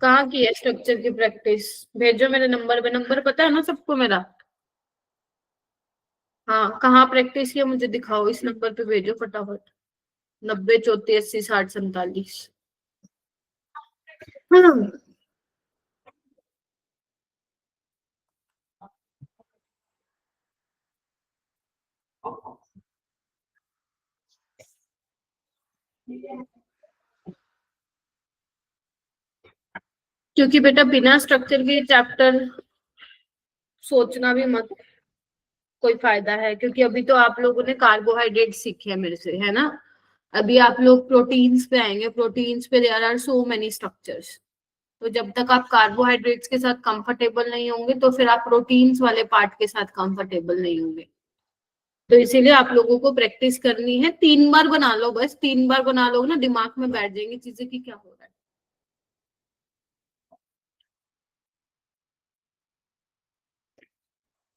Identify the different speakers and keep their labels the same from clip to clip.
Speaker 1: कहाँ की है स्ट्रक्चर की प्रैक्टिस? भेजो मेरे नंबर पे, नंबर पता है ना सबको मेरा। हाँ, कहाँ प्रैक्टिस किया मुझे दिखाओ, इस नंबर पे भेजो फटाफट। 90 34 80 60 47। हाँ। क्योंकि बेटा बिना स्ट्रक्चर के चैप्टर सोचना भी मत कोई फायदा है, क्योंकि अभी तो आप लोगों ने कार्बोहाइड्रेट सीखे हैं मेरे से, है ना। अभी आप लोग प्रोटीन्स पे आएंगे, प्रोटीन्स पे there are so many structures. तो जब तक आप कार्बोहाइड्रेट्स के साथ कंफर्टेबल नहीं होंगे तो फिर आप प्रोटीन्स वाले पार्ट के साथ कंफर्टेबल नहीं होंगे। तो इसीलिए आप लोगों को प्रैक्टिस करनी है, 3 बार बना लो, बस 3 बार बना लो ना, दिमाग में बैठ जाएंगी चीजें कि क्या हो रहा है।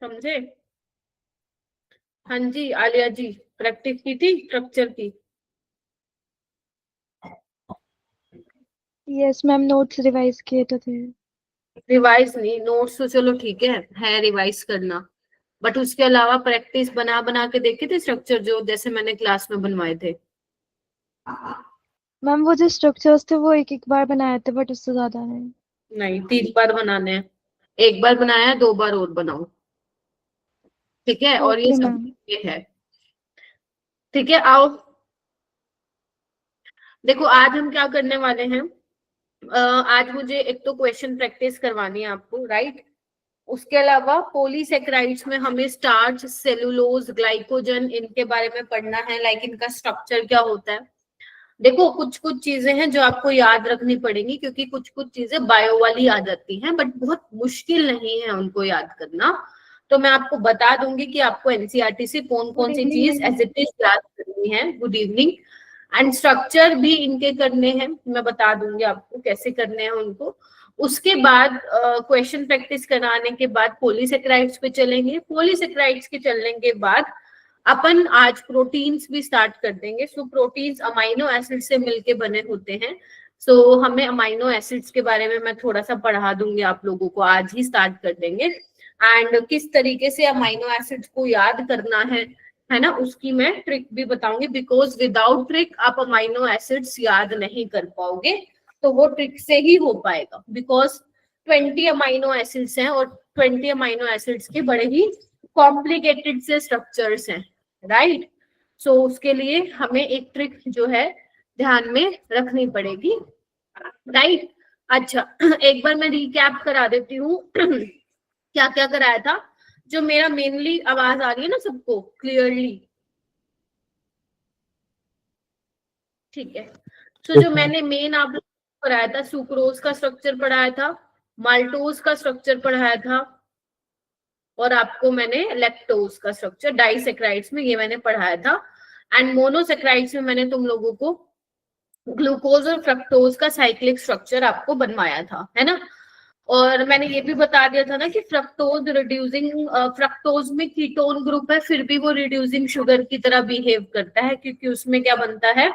Speaker 1: समझे? हाँ जी आलिया जी, प्रैक्टिस की थी स्ट्रक्चर की?
Speaker 2: यस मैम, नोट्स रिवाइज किए तो थे।
Speaker 1: रिवाइज नहीं, नोट्स तो चलो ठीक है रिवाइज करना, बट उसके अलावा प्रैक्टिस बना बना के देखे थे स्ट्रक्चर, जो जैसे मैंने क्लास में बनवाए थे।
Speaker 2: मैम वो जो स्ट्रक्चर्स थे वो एक एक बार बनाए थे, बट उससे ज्यादा नहीं।
Speaker 1: नहीं, 3 बार बनाने हैं। 1 बार बनाया, 2 बार और बनाओ। ठीक है, और ये
Speaker 2: ओके
Speaker 1: सब
Speaker 2: मैम।
Speaker 1: ये है। ठीक है, आओ। देखो आज हम क्या करने वाले हैं। आज मुझे एक तो क्वेश्चन प्रैक्टिस करवानी है आपको, राइट। उसके अलावा पॉलीसेकेराइड्स में हमें स्टार्च, सेलुलोज, ग्लाइकोजन, इनके बारे में पढ़ना है, लाइक इनका स्ट्रक्चर क्या होता है। देखो कुछ कुछ चीजें हैं जो आपको याद रखनी पड़ेंगी, क्योंकि कुछ कुछ चीजें बायो वाली आ जाती हैं, बट बहुत मुश्किल नहीं है उनको याद करना। तो मैं आपको बता दूंगी कि आपको एनसीईआरटी से कौन
Speaker 2: गुड
Speaker 1: कौन सी
Speaker 2: इवनिंग
Speaker 1: चीज
Speaker 2: मैम।
Speaker 1: एज इट इज याद करनी है। Good evening. एंड स्ट्रक्चर भी इनके करने हैं, मैं बता दूंगी आपको कैसे करने हैं उनको। उसके बाद क्वेश्चन प्रैक्टिस कराने के बाद पॉलीसेकेराइड्स पे चलेंगे, पॉलीसेकेराइड्स के चलने के बाद अपन आज प्रोटीन्स भी स्टार्ट कर देंगे। सो प्रोटीन्स अमाइनो एसिड से मिलके बने होते हैं। सो हमें अमाइनो एसिड्स के बारे में मैं थोड़ा सा पढ़ा दूंगी आप लोगों को, आज ही स्टार्ट कर देंगे। एंड किस तरीके से अमाइनो एसिड्स को याद करना है ना, उसकी मैं ट्रिक भी बताऊंगी, बिकॉज विदाउट ट्रिक आप अमाइनो एसिड्स याद नहीं कर पाओगे। तो वो ट्रिक से ही हो पाएगा, बिकॉज 20 अमाइनो एसिड्स हैं और 20 अमाइनो एसिड्स के बड़े ही कॉम्प्लिकेटेड से स्ट्रक्चर्स हैं, राइट। सो उसके लिए हमें एक ट्रिक जो है ध्यान में रखनी पड़ेगी, राइट। अच्छा, एक बार मैं रिकैप करा देती हूँ क्या क्या कराया था। जो मेरा मेनली, आवाज आ रही है ना सबको क्लियरली? ठीक है। तो जो मैंने मेन आप लोगों को पढ़ाया था, सुक्रोज का स्ट्रक्चर पढ़ाया था, माल्टोज का स्ट्रक्चर पढ़ाया था, और आपको मैंने लैक्टोज का स्ट्रक्चर, डाइसेक्राइड्स में ये मैंने पढ़ाया था। एंड मोनोसेक्राइड्स में मैंने तुम लोगों को ग्लूकोज और फ्रक्टोज का साइक्लिक स्ट्रक्चर आपको बनवाया था, है ना। और मैंने ये भी बता दिया था ना कि फ्रक्टोज रिड्यूसिंग, फ्रक्टोज में कीटोन ग्रुप है, फिर भी वो रिड्यूसिंग शुगर की तरह बिहेव करता है, क्योंकि उसमें क्या बनता है,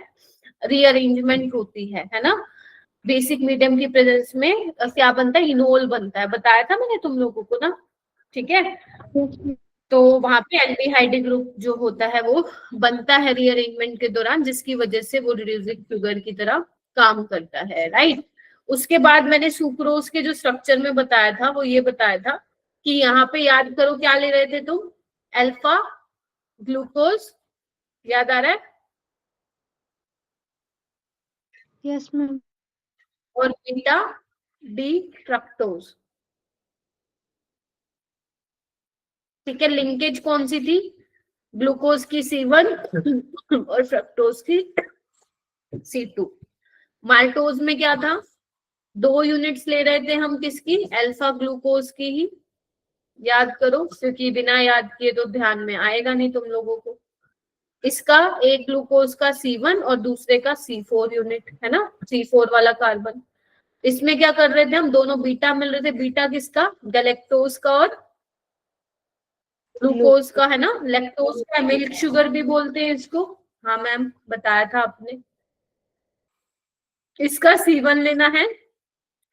Speaker 1: रीअरेंजमेंट होती है ना। बेसिक मीडियम की प्रेजेंस में क्या बनता है, इनोल बनता है, बताया था मैंने तुम लोगों को ना। ठीक है। तो वहां पे एल्डिहाइड ग्रुप जो होता है वो बनता है रीअरेंजमेंट के दौरान, जिसकी वजह से वो रिड्यूसिंग शुगर की तरह काम करता है, राइट। उसके बाद मैंने सुक्रोज के जो स्ट्रक्चर में बताया था वो ये बताया था कि यहाँ पे याद करो क्या ले रहे थे तुम, अल्फा ग्लूकोज, याद आ रहा है,
Speaker 2: यस मैम।
Speaker 1: और बीटा डी फ्रक्टोज। ठीक है, लिंकेज कौन सी थी, ग्लूकोज की C1 और फ्रक्टोज की C2। माल्टोज में क्या था, 2 यूनिट्स ले रहे थे हम, किसकी, अल्फा ग्लूकोज की ही, याद करो, क्योंकि बिना याद किए तो ध्यान में आएगा नहीं तुम लोगों को। इसका एक ग्लूकोज का C1 और दूसरे का C4 यूनिट, है ना, C4 वाला कार्बन। इसमें क्या कर रहे थे हम, दोनों बीटा मिल रहे थे, बीटा किसका, गैलेक्टोज का और ग्लूकोज का, है ना। लैक्टोज का मिल्क शुगर भी बोलते हैं इसको, हाँ मैम बताया था आपने। इसका C1 लेना है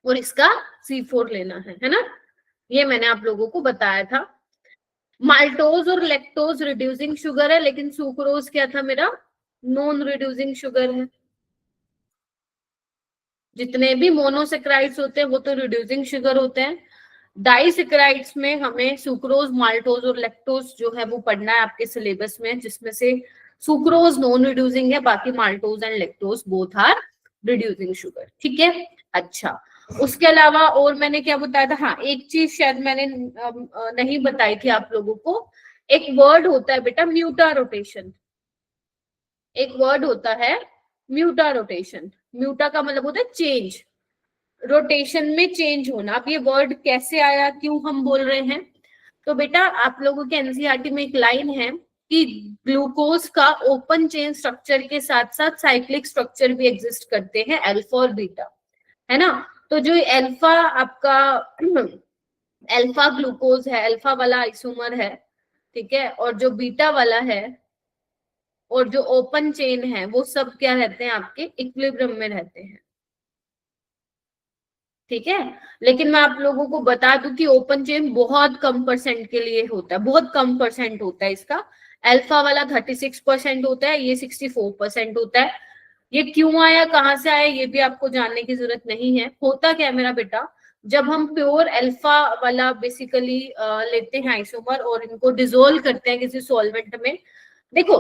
Speaker 1: और इसका C4 लेना है ना। ये मैंने आप लोगों को बताया था। माल्टोज और लैक्टोज रिड्यूसिंग शुगर है, लेकिन सुक्रोज क्या था मेरा, नॉन रिड्यूसिंग शुगर है। जितने भी मोनोसेक्राइड्स होते हैं वो तो रिड्यूसिंग शुगर होते हैं। डाइसेक्राइड्स में हमें सुक्रोज, माल्टोज और लैक्टोज जो है वो पढ़ना है आपके सिलेबस में, जिसमें से सुक्रोज नॉन रिड्यूसिंग है, बाकी maltose and lactose both are reducing sugar. ठीक है, अच्छा। उसके अलावा और मैंने क्या बताया था, हाँ एक चीज शायद मैंने नहीं बताई थी आप लोगों को। एक वर्ड होता है बेटा म्यूटा रोटेशन, एक वर्ड होता है म्यूटा रोटेशन। म्यूटा का मतलब होता है चेंज, रोटेशन में चेंज होना। अब ये वर्ड कैसे आया, क्यों हम बोल रहे हैं, तो बेटा आप लोगों के एनसीईआरटी में एक लाइन है कि ग्लूकोज का ओपन चेन स्ट्रक्चर के साथ साथ साइक्लिक स्ट्रक्चर भी एग्जिस्ट करते हैं, अल्फा और बीटा, है ना। तो जो अल्फा आपका अल्फा ग्लूकोज है, अल्फा वाला आइसोमर है, ठीक है, और जो बीटा वाला है और जो ओपन चेन है वो सब क्या रहते हैं आपके इक्विलिब्रियम में रहते हैं। ठीक है, लेकिन मैं आप लोगों को बता दूं कि ओपन चेन बहुत कम परसेंट के लिए होता है, बहुत कम परसेंट होता है इसका। अल्फा वाला 36% होता है, ये 64% होता है। ये क्यों आया, कहां से आया, ये भी आपको जानने की जरूरत नहीं है। होता क्या है मेरा बेटा, जब हम प्योर अल्फा वाला बेसिकली लेते हैं आइसोमर और इनको डिसोल्व करते हैं किसी सॉल्वेंट में, देखो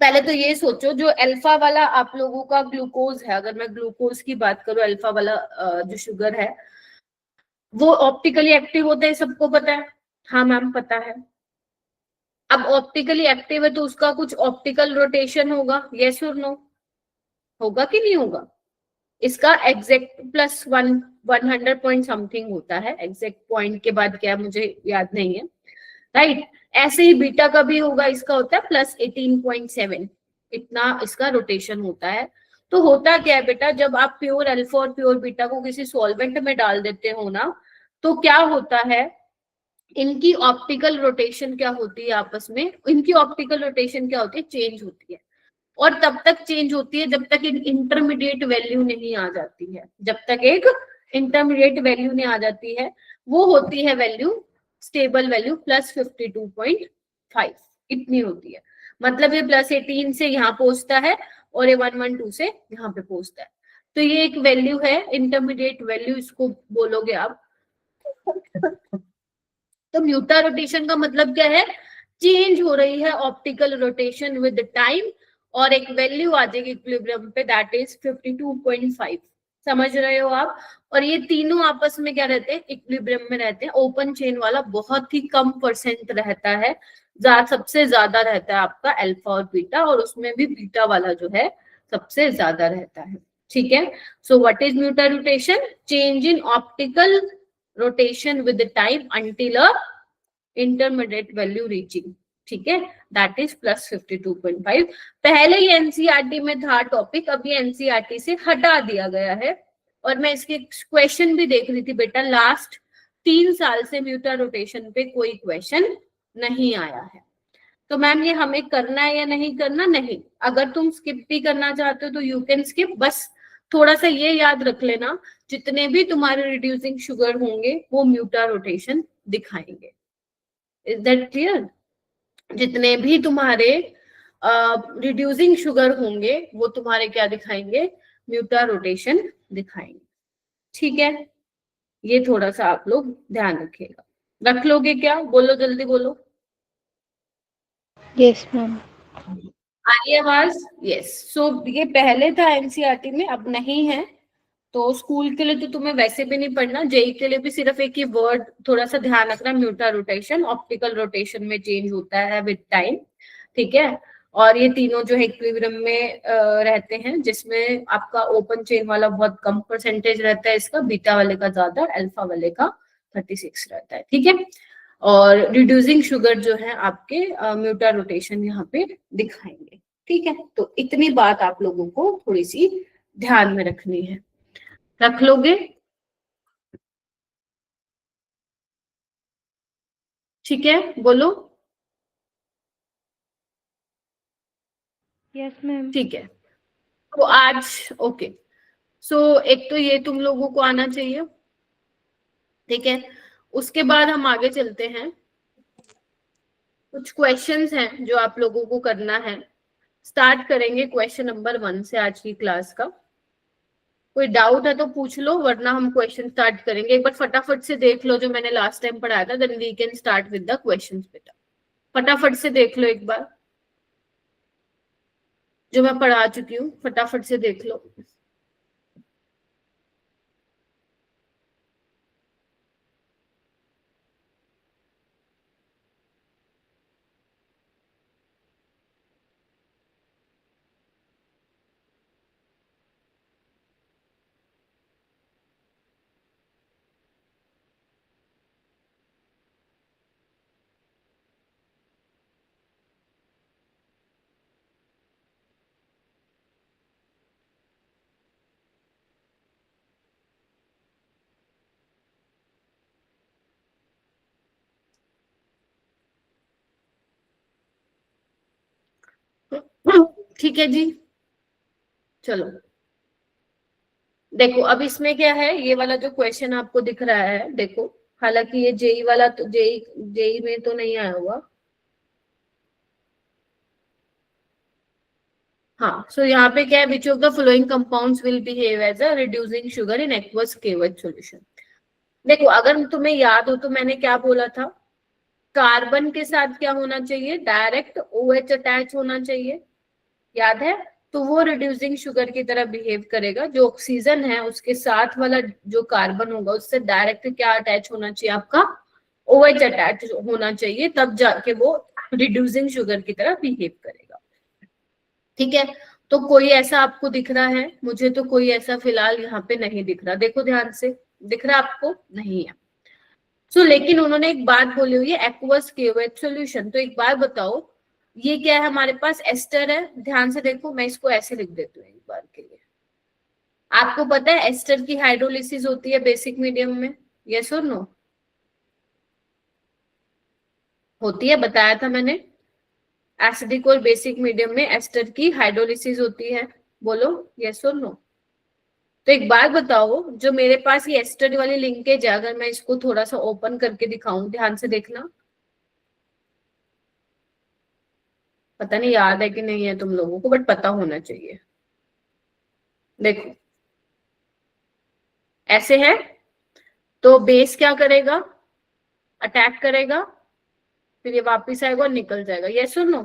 Speaker 1: पहले तो ये सोचो जो अल्फा वाला आप लोगों का ग्लूकोज है, अगर मैं ग्लूकोज की बात करूं, अल्फा वाला जो शुगर है वो ऑप्टिकली एक्टिव होता है, सबको पता है। हाँ मैम पता है। अब ऑप्टिकली एक्टिव है तो उसका कुछ ऑप्टिकल रोटेशन होगा, यस और नो, होगा कि नहीं होगा। इसका एग्जैक्ट प्लस 100 पॉइंट समथिंग होता है, एग्जैक्ट पॉइंट के बाद क्या मुझे याद नहीं है, राइट। ऐसे ही बीटा का भी होगा, इसका होता है प्लस 18.7, इतना इसका रोटेशन होता है। तो होता क्या है बेटा, जब आप प्योर अल्फा और प्योर बीटा को किसी सॉल्वेंट में डाल देते हो ना, तो क्या होता है, इनकी ऑप्टिकल रोटेशन क्या होती है आपस में, इनकी ऑप्टिकल रोटेशन क्या होती है, चेंज होती है। और तब तक चेंज होती है जब तक एक इंटरमीडिएट वैल्यू नहीं आ जाती है, जब तक एक इंटरमीडिएट वैल्यू नहीं आ जाती है, वो होती है वैल्यू, स्टेबल वैल्यू +52.5, इतनी होती है। मतलब ये +18 से यहाँ पहुंचता है और ये 112 से यहाँ पे पहुंचता है। तो ये एक वैल्यू है, इंटरमीडिएट वैल्यू इसको बोलोगे आप। तो म्यूटा रोटेशन का मतलब क्या है, चेंज हो रही है ऑप्टिकल रोटेशन विद टाइम, और एक वैल्यू आ जाएगी इक्विलिब्रियम पे, दैट इज 52.5। समझ रहे हो आप। और ये तीनों आपस में क्या रहते हैं, इक्विलिब्रियम में रहते हैं। ओपन चेन वाला बहुत ही कम परसेंट रहता है, सबसे ज्यादा रहता है आपका अल्फा और बीटा, और उसमें भी बीटा वाला जो है सबसे ज्यादा रहता है। ठीक है, so what is mutarotation, change in optical rotation with the time until a intermediate value reaching, ठीक है, दैट इज +52.5। पहले ही एनसीईआरटी में था टॉपिक, अब ये एनसीईआरटी से हटा दिया गया है। और मैं इसके क्वेश्चन भी देख रही थी बेटा, लास्ट 3 साल से म्यूटा रोटेशन पे कोई क्वेश्चन नहीं आया है। तो मैम ये हमें करना है या नहीं करना, नहीं, अगर तुम स्किप भी करना चाहते हो तो यू कैन स्किप। बस थोड़ा सा ये याद रख लेना, जितने भी तुम्हारे रिड्यूसिंग शुगर होंगे वो म्यूटा रोटेशन दिखाएंगे। इज दैट क्लियर, जितने भी तुम्हारे रिड्यूसिंग शुगर होंगे वो तुम्हारे क्या दिखाएंगे, म्यूटा रोटेशन दिखाएंगे। ठीक है, ये थोड़ा सा आप लोग ध्यान रखिएगा। रख लोगे क्या, बोलो जल्दी बोलो।
Speaker 2: Yes ma'am.
Speaker 1: आ रही है आवाज, यस। सो ये पहले था एनसीईआरटी में, अब नहीं है। तो स्कूल के लिए तो तुम्हें वैसे भी नहीं पढ़ना, जेई के लिए भी सिर्फ एक ही वर्ड थोड़ा सा ध्यान रखना, म्यूटा रोटेशन, ऑप्टिकल रोटेशन में चेंज होता है विद टाइम। ठीक है, और ये तीनों जो है इक्विलिब्रियम में रहते हैं, जिसमें आपका ओपन चेन वाला बहुत कम परसेंटेज रहता है इसका, बीटा वाले का ज्यादा, अल्फा वाले का 36 रहता है। ठीक है, और रिड्यूसिंग शुगर जो है आपके म्यूटा रोटेशन यहाँ पे दिखाएंगे। ठीक है, तो इतनी बात आप लोगों को थोड़ी सी ध्यान में रखनी है, रख लोगे। ठीक है, बोलो।
Speaker 2: Yes ma'am.
Speaker 1: ठीक है, तो आज ओके, सो एक तो ये तुम लोगों को आना चाहिए, ठीक है। उसके बाद हम आगे चलते हैं, कुछ क्वेश्चंस हैं जो आप लोगों को करना है। स्टार्ट करेंगे क्वेश्चन नंबर 1 से आज की क्लास का। कोई डाउट है तो पूछ लो, वरना हम क्वेश्चन स्टार्ट करेंगे। एक बार फटाफट से देख लो जो मैंने लास्ट टाइम पढ़ाया था, then we can start with the questions बेटा। फटाफट से देख लो एक बार, जो मैं पढ़ा चुकी हूँ फटाफट से देख लो। ठीक है जी, चलो देखो अब इसमें क्या है, ये वाला जो क्वेश्चन आपको दिख रहा है, देखो हालांकि ये जेई वाला तो जेई जेई में तो नहीं आया हुआ। हाँ, सो यहाँ पे क्या है, which of the following compounds will behave as a reducing sugar in aqueous केवच सॉल्यूशन। देखो अगर तुम्हें याद हो तो मैंने क्या बोला था, कार्बन के साथ क्या होना चाहिए, डायरेक्ट OH अटैच होना चाहिए, याद है। तो वो रिड्यूसिंग शुगर की तरह बिहेव करेगा। जो ऑक्सीजन है उसके साथ वाला जो कार्बन होगा उससे डायरेक्ट क्या अटैच होना चाहिए, आपका OH अटैच होना चाहिए, तब जाके वो रिड्यूसिंग शुगर की तरह बिहेव करेगा, ठीक है। तो कोई ऐसा आपको दिख रहा है, मुझे तो कोई ऐसा फिलहाल यहाँ पे नहीं दिख रहा, देखो ध्यान से, दिख रहा आपको, नहीं है। लेकिन उन्होंने एक बात बोली हुई है एक्वस केवेट सॉल्यूशन। तो एक बार बताओ ये क्या है, हमारे पास एस्टर है, ध्यान से देखो, मैं इसको ऐसे लिख देती हूँ एक बार के लिए। आपको पता है एस्टर की हाइड्रोलिसिस होती है बेसिक मीडियम में, यस और नो? होती है, बताया था मैंने। एसिडिक और बेसिक मीडियम में एस्टर की हाइड्रोलिसिस होती है, बोलो यस और नो। तो एक बात बताओ, जो मेरे पास ये एस्टर वाली लिंकेज है, अगर मैं इसको थोड़ा सा ओपन करके दिखाऊं, ध्यान से देखना, पता नहीं याद है कि नहीं है तुम लोगों को, बट पता होना चाहिए। देखो ऐसे है, तो बेस क्या करेगा, अटैक करेगा, फिर ये वापिस आएगा और निकल जाएगा, ये सुनो।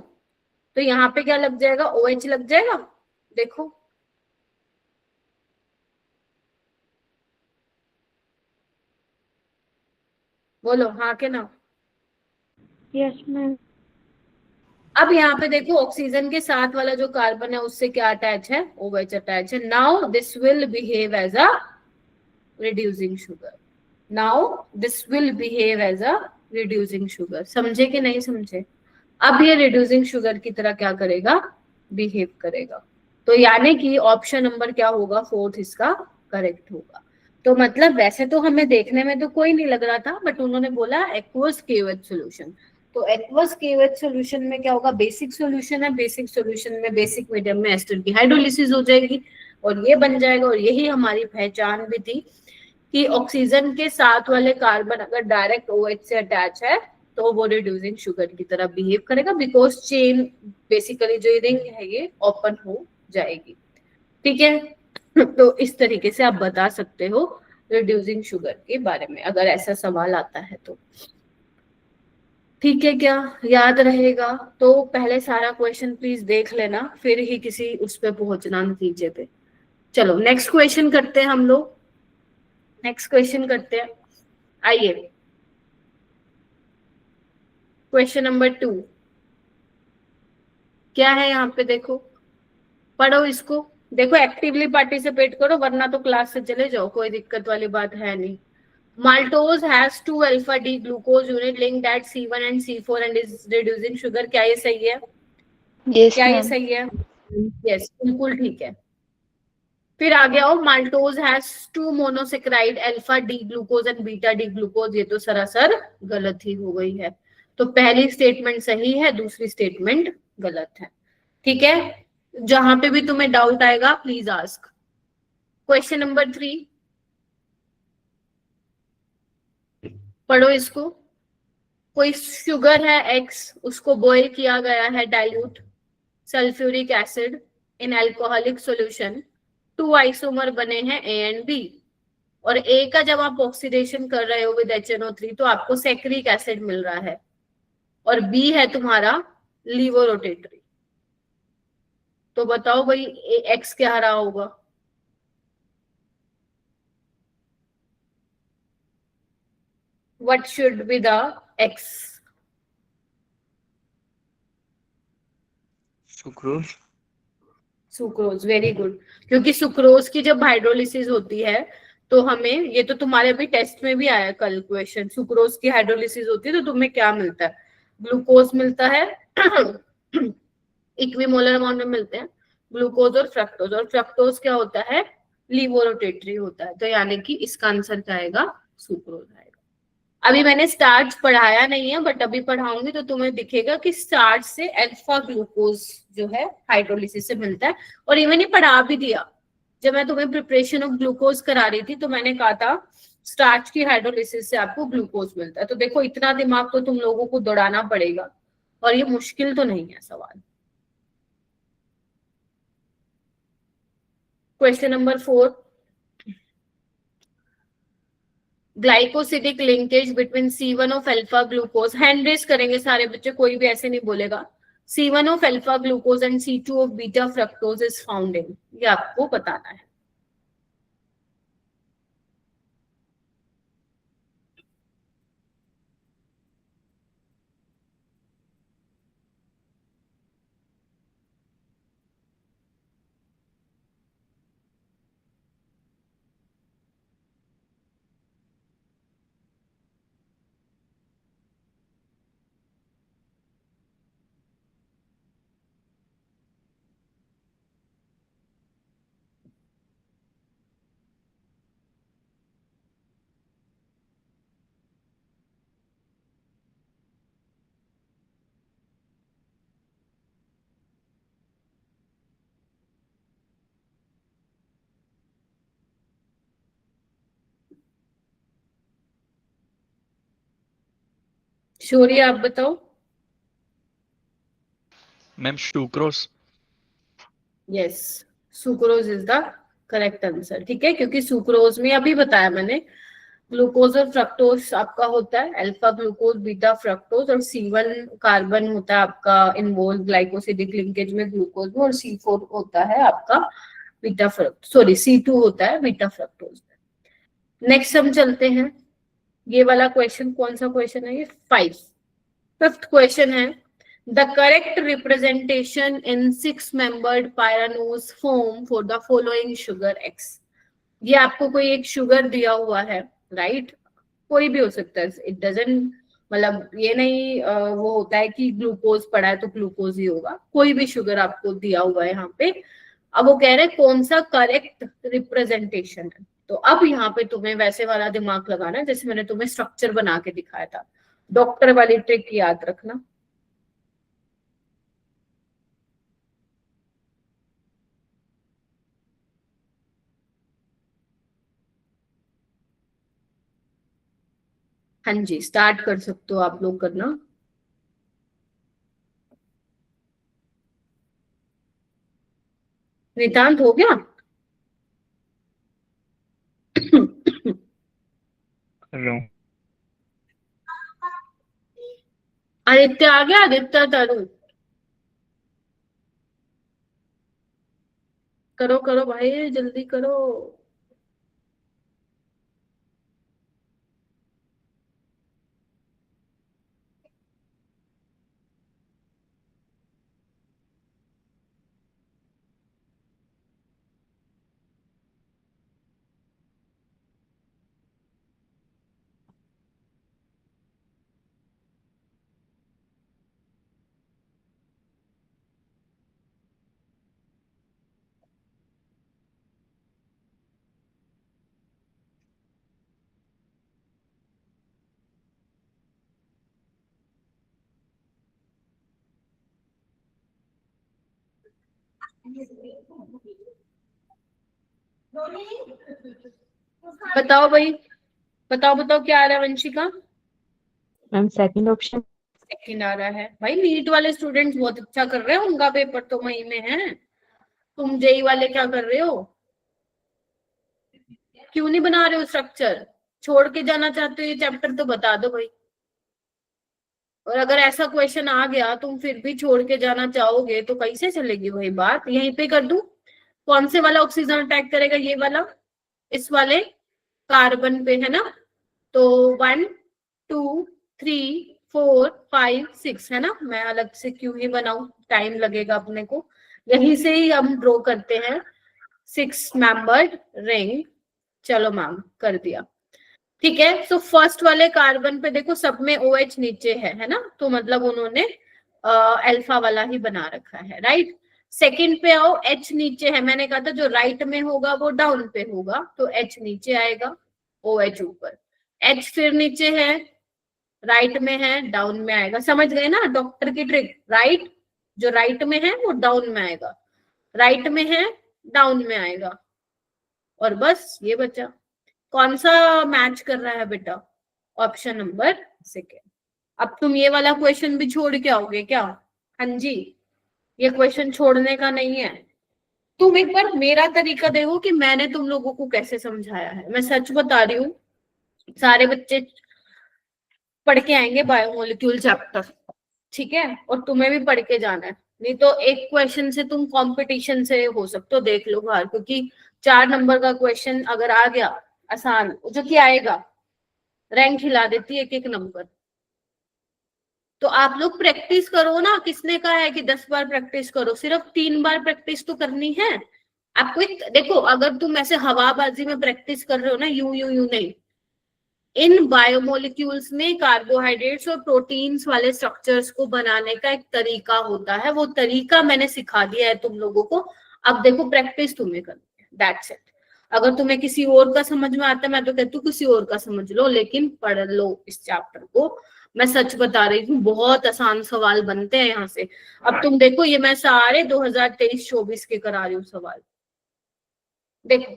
Speaker 1: तो यहाँ पे क्या लग जाएगा, OH लग जाएगा, देखो। बोलो हाँ के ना।
Speaker 2: Yes ma'am.
Speaker 1: अब यहाँ पे देखो ऑक्सीजन के साथ वाला जो कार्बन है उससे क्या अटैच है, OH अटैच है। Now this will behave as a reducing sugar, now this will behave as a reducing sugar, समझे कि नहीं समझे? अब ये रिड्यूसिंग शुगर की तरह क्या करेगा, बिहेव करेगा। तो यानी कि ऑप्शन नंबर क्या होगा, 4th इसका करेक्ट होगा। तो मतलब वैसे तो हमें देखने में तो कोई नहीं लग रहा था, बट उन्होंने बोला एक्वस केवेज सॉल्यूशन। तो एक्वस केवेज सॉल्यूशन में क्या होगा, बेसिक सॉल्यूशन है, बेसिक सॉल्यूशन में बेसिक मीडियम में एस्टर की हाइड्रोलिसिस हो जाएगी और ये बन जाएगा। और यही हमारी पहचान भी थी कि ऑक्सीजन के साथ वाले कार्बन अगर डायरेक्ट OH से अटैच है तो वो रिड्यूसिंग शुगर की तरह बिहेव करेगा, बिकॉज चेन बेसिकली जो रिंग है ये ओपन हो जाएगी, ठीक है। तो इस तरीके से आप बता सकते हो रिड्यूसिंग शुगर के बारे में, अगर ऐसा सवाल आता है तो, ठीक है। क्या याद रहेगा? तो पहले सारा क्वेश्चन प्लीज देख लेना, फिर ही किसी उस पर पहुंचना नतीजे पे। चलो नेक्स्ट क्वेश्चन करते हैं हम लोग, नेक्स्ट क्वेश्चन करते हैं, आइए क्वेश्चन नंबर 2 क्या है यहाँ पे, देखो पढ़ो इसको, देखो एक्टिवली पार्टिसिपेट करो, वरना तो क्लास से चले जाओ, कोई दिक्कत वाली बात है नहीं। Maltose has 2 alpha D glucose unit linked at C1 and C4 and is reducing sugar, क्या ये सही है?
Speaker 2: यस
Speaker 1: क्या ये
Speaker 2: मैम।
Speaker 1: सही है? यस बिल्कुल ठीक है। फिर आ गया हो maltose has 2 monosaccharide alpha D glucose and beta D glucose, ये तो सरासर गलत ही हो गई है। तो पहली स्टेटमेंट सही है, दूसरी स्टेटमेंट गलत है, ठीक है। जहां पे भी तुम्हें डाउट आएगा प्लीज आस्क, क्वेश्चन नंबर 3 पढ़ो इसको। कोई शुगर है एक्स, उसको बॉयल किया गया है dilute sulphuric acid in alcoholic solution, 2 isomer बने हैं ए एंड बी, और ए का जब आप ऑक्सीडेशन कर रहे हो विद HNO3 तो आपको सैक्रिक एसिड मिल रहा है, और बी है तुम्हारा लीवोरोटेटरी। तो बताओ भाई एक्स क्या रहा होगा? What should be the x?
Speaker 3: Sucrose.
Speaker 1: Sucrose, very good. क्योंकि सुक्रोज की जब हाइड्रोलिसिस होती है तो हमें, ये तो तुम्हारे अभी टेस्ट में भी आया कल क्वेश्चन, सुक्रोज की हाइड्रोलिसिस होती है तो तुम्हें क्या मिलता है? ग्लूकोज मिलता है इक्विमोलर अमाउंट में मिलते हैं ग्लूकोज और फ्रक्टोज, और फ्रक्टोज क्या होता है? लीवोरोटेटरी होता है। तो यानी कि इसका आंसर क्या आएगा? सुक्रोज आएगा। अभी मैंने स्टार्च पढ़ाया नहीं है, बट अभी पढ़ाऊंगी तो तुम्हें दिखेगा कि स्टार्च से अल्फा ग्लूकोज जो है हाइड्रोलिसिस से मिलता है। और ये मैंने पढ़ा भी दिया, जब मैं तुम्हें प्रिपरेशन ऑफ ग्लूकोज करा रही थी तो मैंने कहा था स्टार्च की हाइड्रोलिसिस से आपको ग्लूकोज मिलता है। तो देखो इतना दिमाग तो तुम लोगों को दौड़ाना पड़ेगा, और ये मुश्किल तो नहीं है सवाल। Question number 4, glycosidic linkage between C1 of alpha glucose, hand raise करेंगे सारे बच्चे, कोई भी ऐसे नहीं बोलेगा। C1 of alpha glucose and C2 of beta fructose is found in, ये आपको बताना है। शौर्य आप बताओ।
Speaker 3: Ma'am sucrose.
Speaker 1: Yes, sucrose is the correct answer. ठीक है, क्योंकि सुक्रोज में अभी बताया मैंने ग्लूकोज और फ्रक्टोज आपका होता है अल्फा ग्लूकोज बीटा फ्रक्टोज, और C1 कार्बन होता है आपका इन्वॉल्व ग्लाइकोसिडिक लिंकेज में ग्लूकोज में, और C4 होता है आपका बीटा फ्रक्ट, सॉरी C2 होता है बीटा फ्रक्टोज। नेक्स्ट हम चलते हैं, ये वाला क्वेश्चन कौन सा क्वेश्चन है? ये 5th क्वेश्चन है, the correct representation in 6 membered pyranose form for the following sugar x. ये आपको कोई एक शुगर दिया हुआ है, राइट? कोई भी हो सकता है, इट डजंट, मतलब ये नहीं वो होता है कि ग्लूकोज पड़ा है तो ग्लूकोज ही होगा, कोई भी शुगर आपको दिया हुआ है यहाँ पे। अब वो कह रहे हैं कौन सा करेक्ट रिप्रेजेंटेशन है। तो अब यहाँ पे तुम्हें वैसे वाला दिमाग लगाना है जैसे मैंने तुम्हें स्ट्रक्चर बना के दिखाया था, डॉक्टर वाली ट्रिक याद रखना। हाँ जी, स्टार्ट कर सकते हो आप लोग करना। नितांत हो गया?
Speaker 3: कर रहा हूँ।
Speaker 1: आदित्य आ गया? आदित्य तरुण, करो करो भाई, जल्दी करो। बताओ भाई, बताओ बताओ क्या आ रहा है Vanshika?
Speaker 2: Ma'am second option.
Speaker 1: Second आ रहा है भाई। नीट वाले स्टूडेंट्स बहुत अच्छा कर रहे हैं, उनका पेपर तो मई में है। तुम जेई वाले क्या कर रहे हो? क्यों नहीं बना रहे हो स्ट्रक्चर? छोड़ के जाना चाहते हो ये चैप्टर तो बता दो भाई। और अगर ऐसा क्वेश्चन आ गया तुम फिर भी छोड़ के जाना चाहोगे तो कैसे चलेगी भाई बात? यहीं पे कर दूं? कौन से वाला ऑक्सीजन अटैक करेगा? ये वाला, इस वाले कार्बन पे, है ना? तो 1 2 3 4 5 6 है ना? मैं अलग से क्यों ही बनाऊं, टाइम लगेगा अपने को। यहीं से ही हम ड्रॉ करते हैं 6 मेंबर्ड रिंग। चलो मैम कर दिया। ठीक है, सो फर्स्ट वाले कार्बन पे देखो सब में OH नीचे है ना? तो मतलब उन्होंने अल्फा वाला ही बना रखा है, राइट। सेकंड पे आओ, H नीचे है। मैंने कहा था जो राइट में होगा वो डाउन पे होगा, तो H नीचे आएगा, OH ऊपर। H फिर नीचे है, राइट में है, डाउन में आएगा। समझ गए ना डॉक्टर की ट्रिक? राइट, जो राइट में है वो डाउन में आएगा, राइट में है डाउन में आएगा, और बस ये बचा। कौन सा मैच कर रहा है बेटा? Option number second. अब तुम ये वाला क्वेश्चन भी छोड़ के आओगे क्या? हाँ जी, ये क्वेश्चन छोड़ने का नहीं है। तुम एक बार मेरा तरीका देखो कि मैंने तुम लोगों को कैसे समझाया है। मैं सच बता रही हूँ, सारे बच्चे पढ़ के आएंगे बायोमोलिक्यूल चैप्टर, ठीक है? और तुम्हें भी पढ़ के जाना है, नहीं तो एक क्वेश्चन से तुम कंपटीशन से हो सकते हो, देख लो बाहर। क्योंकि 4 नंबर का क्वेश्चन अगर आ गया आसान, जो कि आएगा, रैंक हिला देती है एक एक नंबर। तो आप लोग प्रैक्टिस करो ना। किसने कहा है कि 10 बार प्रैक्टिस करो? सिर्फ 3 बार प्रैक्टिस तो करनी है आपको। एक देखो, अगर तुम ऐसे हवाबाजी में प्रैक्टिस कर रहे हो ना, यू नहीं। इन बायोमोलिक्यूल्स में कार्बोहाइड्रेट्स और प्रोटीन्स वाले स्ट्रक्चर्स को बनाने का एक तरीका होता है, वो तरीका मैंने सिखा दिया है तुम लोगों को। अब देखो प्रैक्टिस तुम्हें करनी है, दैट्स इट। अगर तुम्हें किसी और का समझ में आता है, मैं तो कहती हूँ किसी और का समझ लो, लेकिन पढ़ लो इस चैप्टर को। मैं सच बता रही हूँ, बहुत आसान सवाल बनते हैं यहाँ से। अब तुम देखो, ये मैं सारे 2023-24 के करा रही हूँ सवाल। देखो,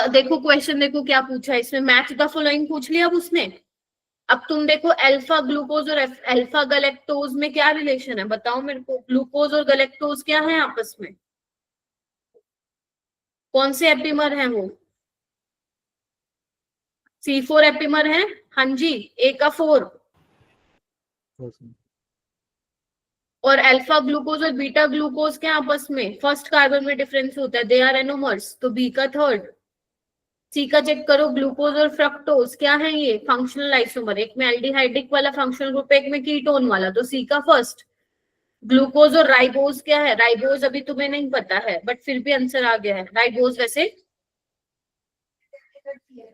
Speaker 1: देखो क्वेश्चन, देखो क्या पूछा है इसमें। मैच द फॉलोइंग पूछ लिया अब उसने। अब तुम देखो, अल्फा ग्लूकोज और अल्फा गलेक्टोज में क्या रिलेशन है? बताओ मेरे को। ग्लूकोज और गलेक्टोज क्या है आपस में? कौन से एपिमर हैं वो? C4 एपिमर है। हाँ जी, ए का 4। और अल्फा ग्लूकोज और बीटा ग्लूकोज क्या आपस में? फर्स्ट कार्बन में डिफरेंस होता है, दे आर एनोमर्स, तो बी का 3rd। सी का चेक करो, ग्लूकोज और फ्रक्टोज क्या है? ये फंक्शनल आइसोमर, एक में एल्डिहाइडिक वाला फंक्शनल ग्रुप, एक में कीटोन वाला, तो सी का 1st। ग्लूकोज और राइबोज क्या है? राइबोज अभी तुम्हें नहीं पता है, बट फिर भी आंसर आ गया है। राइबोज वैसे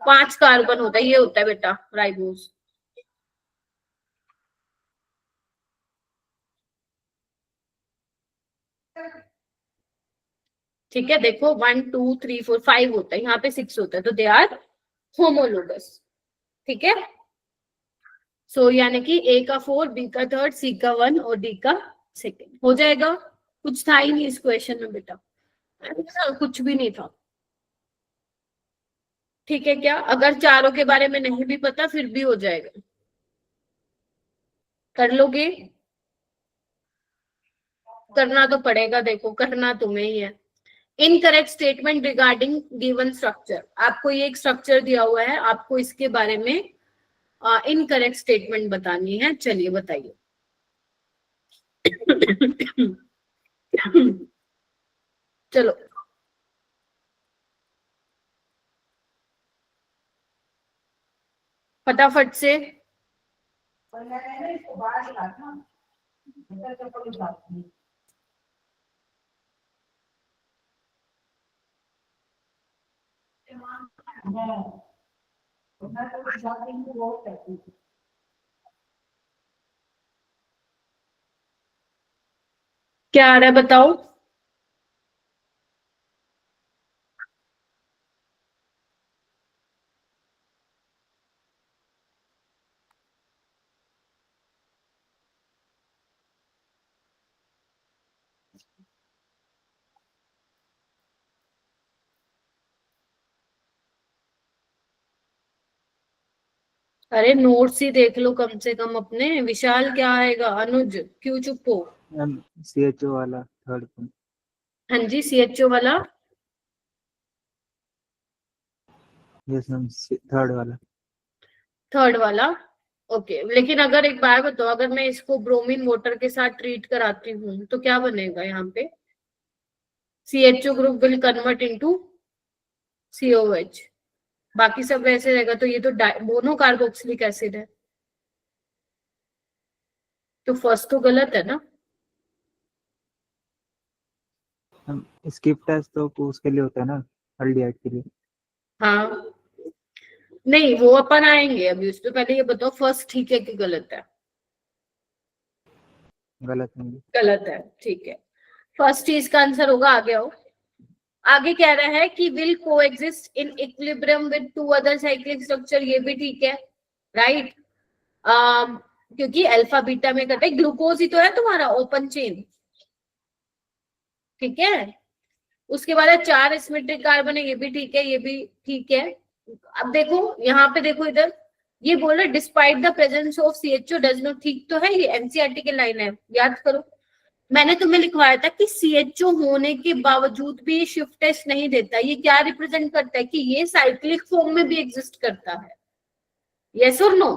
Speaker 1: 5 कार्बन होता है, ये होता है बेटा राइबोज। ठीक है, देखो 1 2 3 4 5 होता है, यहाँ पे 6 होता है, तो दे आर होमोलोगस। ठीक है, सो यानी कि ए का 4, बी का 3rd, सी का 1 और डी का 2nd हो जाएगा। कुछ था ही नहीं इस क्वेश्चन में बेटा, कुछ भी नहीं था। ठीक है क्या? अगर चारों के बारे में नहीं भी पता फिर भी हो जाएगा, कर लोगे? करना तो पड़ेगा, देखो करना तुम्हें ही है। Incorrect statement regarding given structure. आपको ये एक स्ट्रक्चर दिया हुआ है, आपको इसके बारे में इनकरेक्ट स्टेटमेंट बतानी है। चलिए बताइए। चलो फटाफट से। क्या आ रहा है बताओ? अरे नोट्स ही देख लो कम से कम अपने। विशाल क्या आएगा? अनुज क्यों चुप हो?
Speaker 4: मैम CHO वाला थर्ड पॉइंट।
Speaker 1: हाँ जी, CHO वाला।
Speaker 4: यस मैम, थर्ड वाला।
Speaker 1: थर्ड वाला, ओके। लेकिन अगर एक बार बताओ, अगर मैं इसको ब्रोमीन वाटर के साथ ट्रीट कराती हूँ तो क्या बनेगा यहाँ पे? CHO group will convert into COH। बाकी सब वैसे रहेगा, तो ये तो मोनो कार्बोक्सिलिक एसिड है। तो फर्स्ट तो गलत है ना?
Speaker 4: मैम स्किप टेस्ट तो उसके लिए होता है ना, एल्डिहाइड के लिए।
Speaker 1: हाँ, नहीं वो अपन आएंगे अभी उस पे। पहले ये बताओ फर्स्ट ठीक है कि गलत है?
Speaker 4: गलत नहीं।
Speaker 1: गलत है, ठीक है। फर्स्ट चीज का आंसर होगा, आगे आओ। आगे कह रहा है कि will coexist in equilibrium with two other cyclic structure, ये भी ठीक है, राइट। क्योंकि अल्फा बीटा में कहते हैं ग्लूकोज ही तो है तुम्हारा ओपन चेन, ठीक है। उसके बाद 4 सिमेट्रिक कार्बन है, ये भी ठीक है, ये भी ठीक है। अब देखो यहाँ पे, देखो इधर, ये बोल रहा despite the presence of CHO does not, ठीक तो है, ये एनसीईआरटी के लाइन है, याद करो। मैंने तुम्हें लिखवाया था कि CHO होने के बावजूद भी शिफ्ट टेस्ट नहीं देता। ये क्या रिप्रेजेंट करता है? कि ये साइक्लिक फॉर्म में भी एग्जिस्ट करता है। यस और नो?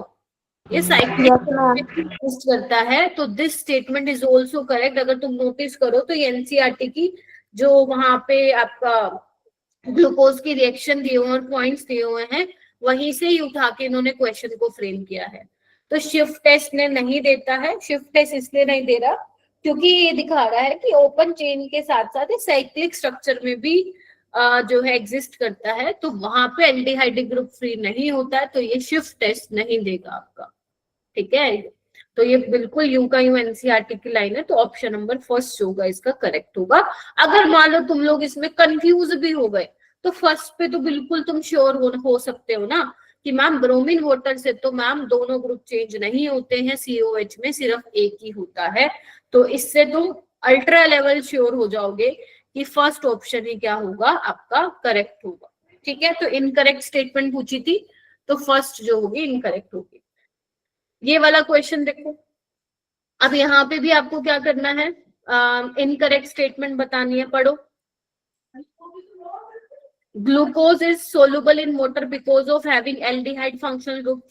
Speaker 1: ये साइक्लिक एग्जिस्ट करता है। तो this statement is also correct. अगर तुम नोटिस करो तो ये एनसीईआरटी की जो वहां पे आपका ग्लूकोज की रिएक्शन दिए हुए और पॉइंट्स दिए हुए हैं, वहीं से ही उठा के इन्होंने क्वेश्चन को फ्रेम किया है। तो शिफ्ट टेस्ट ने नहीं देता है। शिफ्ट टेस्ट इसलिए नहीं दे रहा क्योंकि ये दिखा रहा है कि ओपन चेन के साथ साथ साइक्लिक स्ट्रक्चर में भी जो है एग्जिस्ट करता है, तो वहां पे एल्डिहाइड ग्रुप फ्री नहीं होता है, तो ये शिफ्ट टेस्ट नहीं देगा आपका, ठीक है। तो ये बिल्कुल यूं का यूं एनसीईआरटी की लाइन है, तो ऑप्शन नंबर फर्स्ट जो होगा इसका करेक्ट होगा। अगर मान लो तुम लोग इसमें कंफ्यूज भी हो गए, तो फर्स्ट पे तो बिल्कुल तुम श्योर हो सकते हो ना कि मैम ब्रोमीन वाटर से तो मैम दोनों ग्रुप चेंज नहीं होते हैं, COH में सिर्फ एक ही होता है। तो इससे तुम अल्ट्रा लेवल श्योर हो जाओगे कि फर्स्ट ऑप्शन ही क्या होगा आपका करेक्ट होगा, ठीक है। तो इनकरेक्ट स्टेटमेंट पूछी थी, तो फर्स्ट जो होगी इनकरेक्ट होगी। ये वाला क्वेश्चन देखो। अब यहाँ पे भी आपको क्या करना है, इनकरेक्ट स्टेटमेंट बतानी है, पढ़ो। Glucose is soluble in water because of having aldehyde functional group.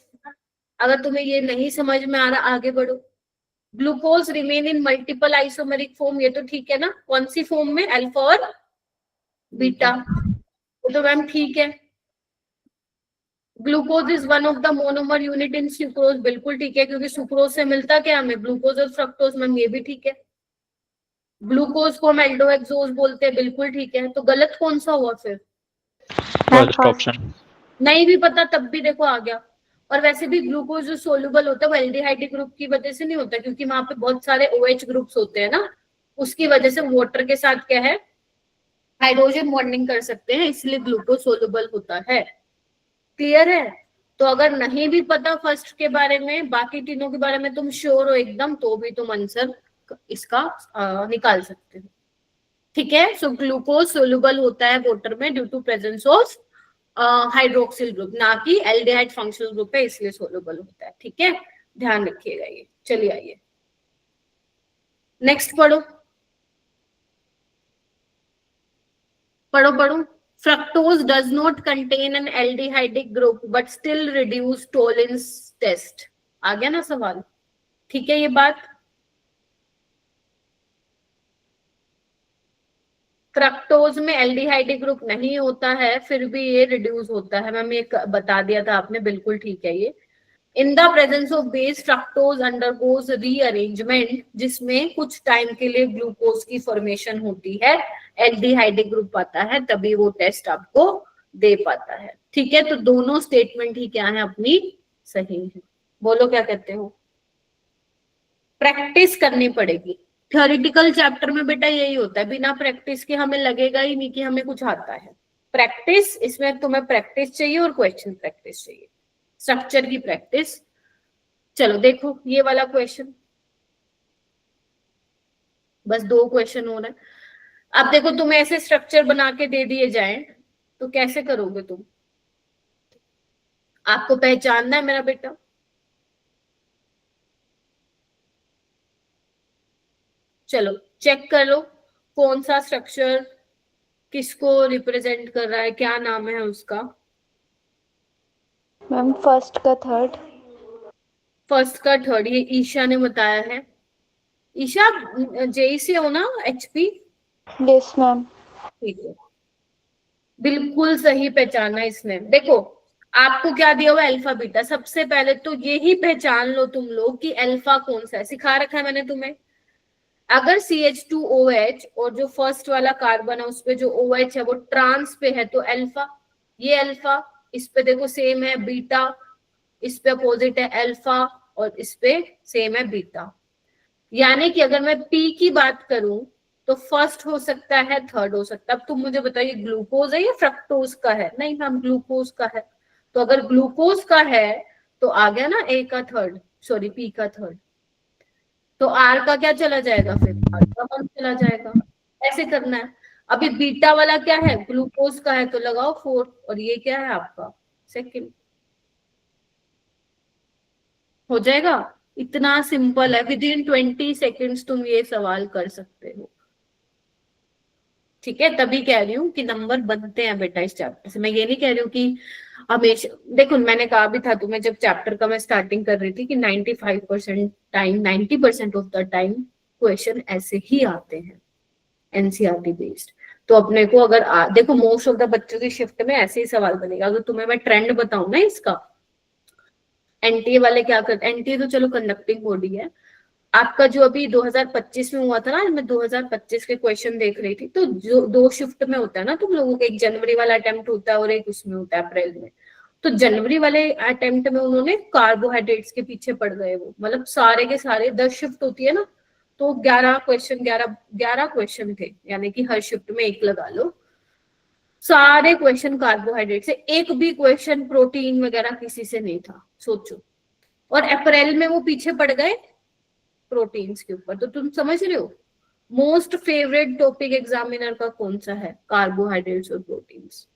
Speaker 1: अगर तुम्हें ये नहीं समझ में आ रहा, आगे बढ़ो। Glucose remain in multiple isomeric form, ये तो ठीक है ना। कौन सी फॉर्म में? अल्फा और बीटा, तो मैम ठीक है। Glucose is one of the monomer unit in sucrose, बिल्कुल ठीक है, क्योंकि सुक्रोज से मिलता क्या हमें? ग्लूकोज और फ्रक्टोज, मैम ये भी ठीक है। ग्लूकोज को हम एल्डोएक्सोज बोलते हैं, बिल्कुल ठीक है। तो गलत कौन सा हुआ फिर?
Speaker 3: First option.
Speaker 1: नहीं भी पता तब भी देखो आ गया। और वैसे भी ग्लूकोज जो सोल्यूबल होता है वो एल्डिहाइड ग्रुप की वजह से नहीं होता, क्योंकि वहां पे बहुत सारे OH ग्रुप्स होते हैं ना, उसकी वजह से वाटर के साथ क्या है, हाइड्रोजन बॉन्डिंग कर सकते हैं, इसलिए ग्लूकोज सोल्यूबल होता है। क्लियर है? तो अगर नहीं भी पता फर्स्ट के बारे में, बाकी तीनों के बारे में तुम श्योर हो एकदम, तो भी तुम आंसर इसका निकाल सकते हो, ठीक है। सो ग्लूकोज सोल्यूबल होता है वाटर में due to presence of hydroxyl group, ना कि एल्डिहाइड फंक्शनल ग्रुप है इसलिए सोल्यूबल होता है, ठीक है। ध्यान रखिएगा ये। चलिए आइए नेक्स्ट पढ़ो, पढ़ो पढ़ो। Fructose does not contain an aldehydic group but still reduce tolerance test. आ गया ना सवाल, ठीक है ये बात। फ्रक्टोज में एल्डिहाइडिक ग्रुप नहीं होता है, फिर भी ये रिड्यूस होता है, मैम ये बता दिया था आपने, बिल्कुल ठीक है ये। In the presence of base fructose undergoes rearrangement, जिसमें कुछ टाइम के लिए ग्लूकोज की फॉर्मेशन होती है, एल्डिहाइडिक ग्रुप आता है, तभी वो टेस्ट आपको दे पाता है, ठीक है। तो दोनों स्टेटमेंट ही क्या है अपनी, सही है। बोलो क्या कहते हो? प्रैक्टिस करनी पड़ेगी। थ्योरेटिकल चैप्टर में बेटा यही होता है, बिना प्रैक्टिस के हमें लगेगा ही नहीं कि हमें कुछ आता है। प्रैक्टिस, इसमें तुम्हें प्रैक्टिस चाहिए और क्वेश्चन प्रैक्टिस चाहिए, स्ट्रक्चर की प्रैक्टिस। चलो देखो ये वाला क्वेश्चन, बस 2 क्वेश्चन हो रहे हैं। अब देखो तुम्हें ऐसे स्ट्रक्चर बना के दे दिए जाएं तो कैसे करोगे तुम? आपको पहचानना है मेरा बेटा? चलो चेक कर लो कौन सा स्ट्रक्चर किसको रिप्रेजेंट कर रहा है, क्या नाम है उसका।
Speaker 2: मैम फर्स्ट का थर्ड।
Speaker 1: फर्स्ट का थर्ड, ये ईशा ने बताया है। ईशा जेई से हो ना, एचपी?
Speaker 2: Yes ma'am.
Speaker 1: ठीक है, बिल्कुल सही पहचाना इसने। देखो आपको क्या दिया हुआ, अल्फा बीटा। सबसे पहले तो यही पहचान लो तुम लोग कि अल्फा कौन सा है, सिखा रखा है मैंने तुम्हें। अगर CH2OH और जो फर्स्ट वाला कार्बन है उस पे जो OH है वो ट्रांस पे है तो अल्फा, ये अल्फा। इस पे देखो सेम है बीटा, इस पे अपोजिट है अल्फा, और इस पे सेम है बीटा। यानी कि अगर मैं P की बात करूं तो फर्स्ट हो सकता है, थर्ड हो सकता है। अब तुम मुझे बताइए ग्लूकोज है या फ्रक्टोज का है? नहीं मैम, ग्लूकोज का है। तो अगर ग्लूकोज का है तो आ गया ना A का थर्ड, सॉरी P का थर्ड। तो R का क्या चला जाएगा फिर? R का 1 चला जाएगा। ऐसे करना है। अभी बीटा वाला क्या है, ग्लूकोज का है, तो लगाओ 4, और ये क्या है आपका सेकंड। हो जाएगा। इतना सिंपल है, विद इन 20 सेकेंड्स तुम ये सवाल कर सकते हो। ठीक है, तभी कह रही हूँ कि नंबर बनते हैं बेटा इस चैप्टर से। मैं ये नहीं कह रही हूँ कि हमेशा, देखो मैंने कहा भी था तुम्हें जब चैप्टर का मैं स्टार्टिंग कर रही थी कि 95% time, 90% of the time question ऐसे ही आते हैं एनसीईआरटी बेस्ड। तो अपने को अगर देखो मोस्ट ऑफ द बच्चों की शिफ्ट में ऐसे ही सवाल बनेगा। अगर तुम्हें मैं ट्रेंड बताऊं ना इसका, एनटीए वाले क्या करते, एनटीए तो चलो कंडक्टिंग बॉडी है। आपका जो अभी 2025 में हुआ था ना, मैं 2025 के क्वेश्चन देख रही थी, तो जो 2 शिफ्ट में होता है ना तुम लोगों के, एक जनवरी वाला अटेम्प्ट होता है और एक उसमें होता है अप्रैल में। तो जनवरी वाले अटेम्प्ट में उन्होंने कार्बोहाइड्रेट्स के पीछे पड़ गए वो, मतलब सारे के सारे 10 शिफ्ट होती है ना, तो 11 क्वेश्चन, 11 क्वेश्चन थे, यानी कि हर शिफ्ट में एक लगा लो। सारे क्वेश्चन कार्बोहाइड्रेट से, एक भी क्वेश्चन प्रोटीन वगैरह किसी से नहीं था, सोचो। और अप्रैल में वो पीछे पड़ गए प्रोटीन्स के ऊपर। तो तुम समझ रहे हो मोस्ट फेवरेट टॉपिक एग्जामिनर का कौन सा है, कार्बोहाइड्रेट्स और प्रोटीन्स।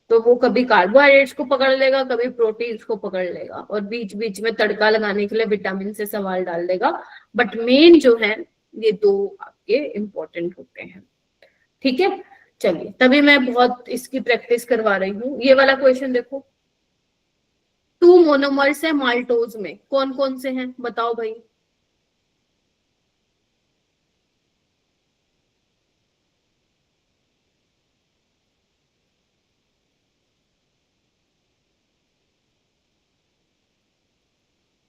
Speaker 1: तो वो कभी कार्बोहाइड्रेट्स को पकड़ लेगा, कभी प्रोटीन्स को पकड़ लेगा, और बीच बीच में तड़का लगाने के लिए विटामिन से सवाल डाल देगा। बट मेन जो है ये 2 आपके इंपॉर्टेंट होते हैं। ठीक है, चलिए तभी मैं बहुत इसकी प्रैक्टिस करवा रही हूँ। ये वाला क्वेश्चन देखो, 2 मोनोमर्स है माल्टोज में, कौन कौन से हैं बताओ भाई।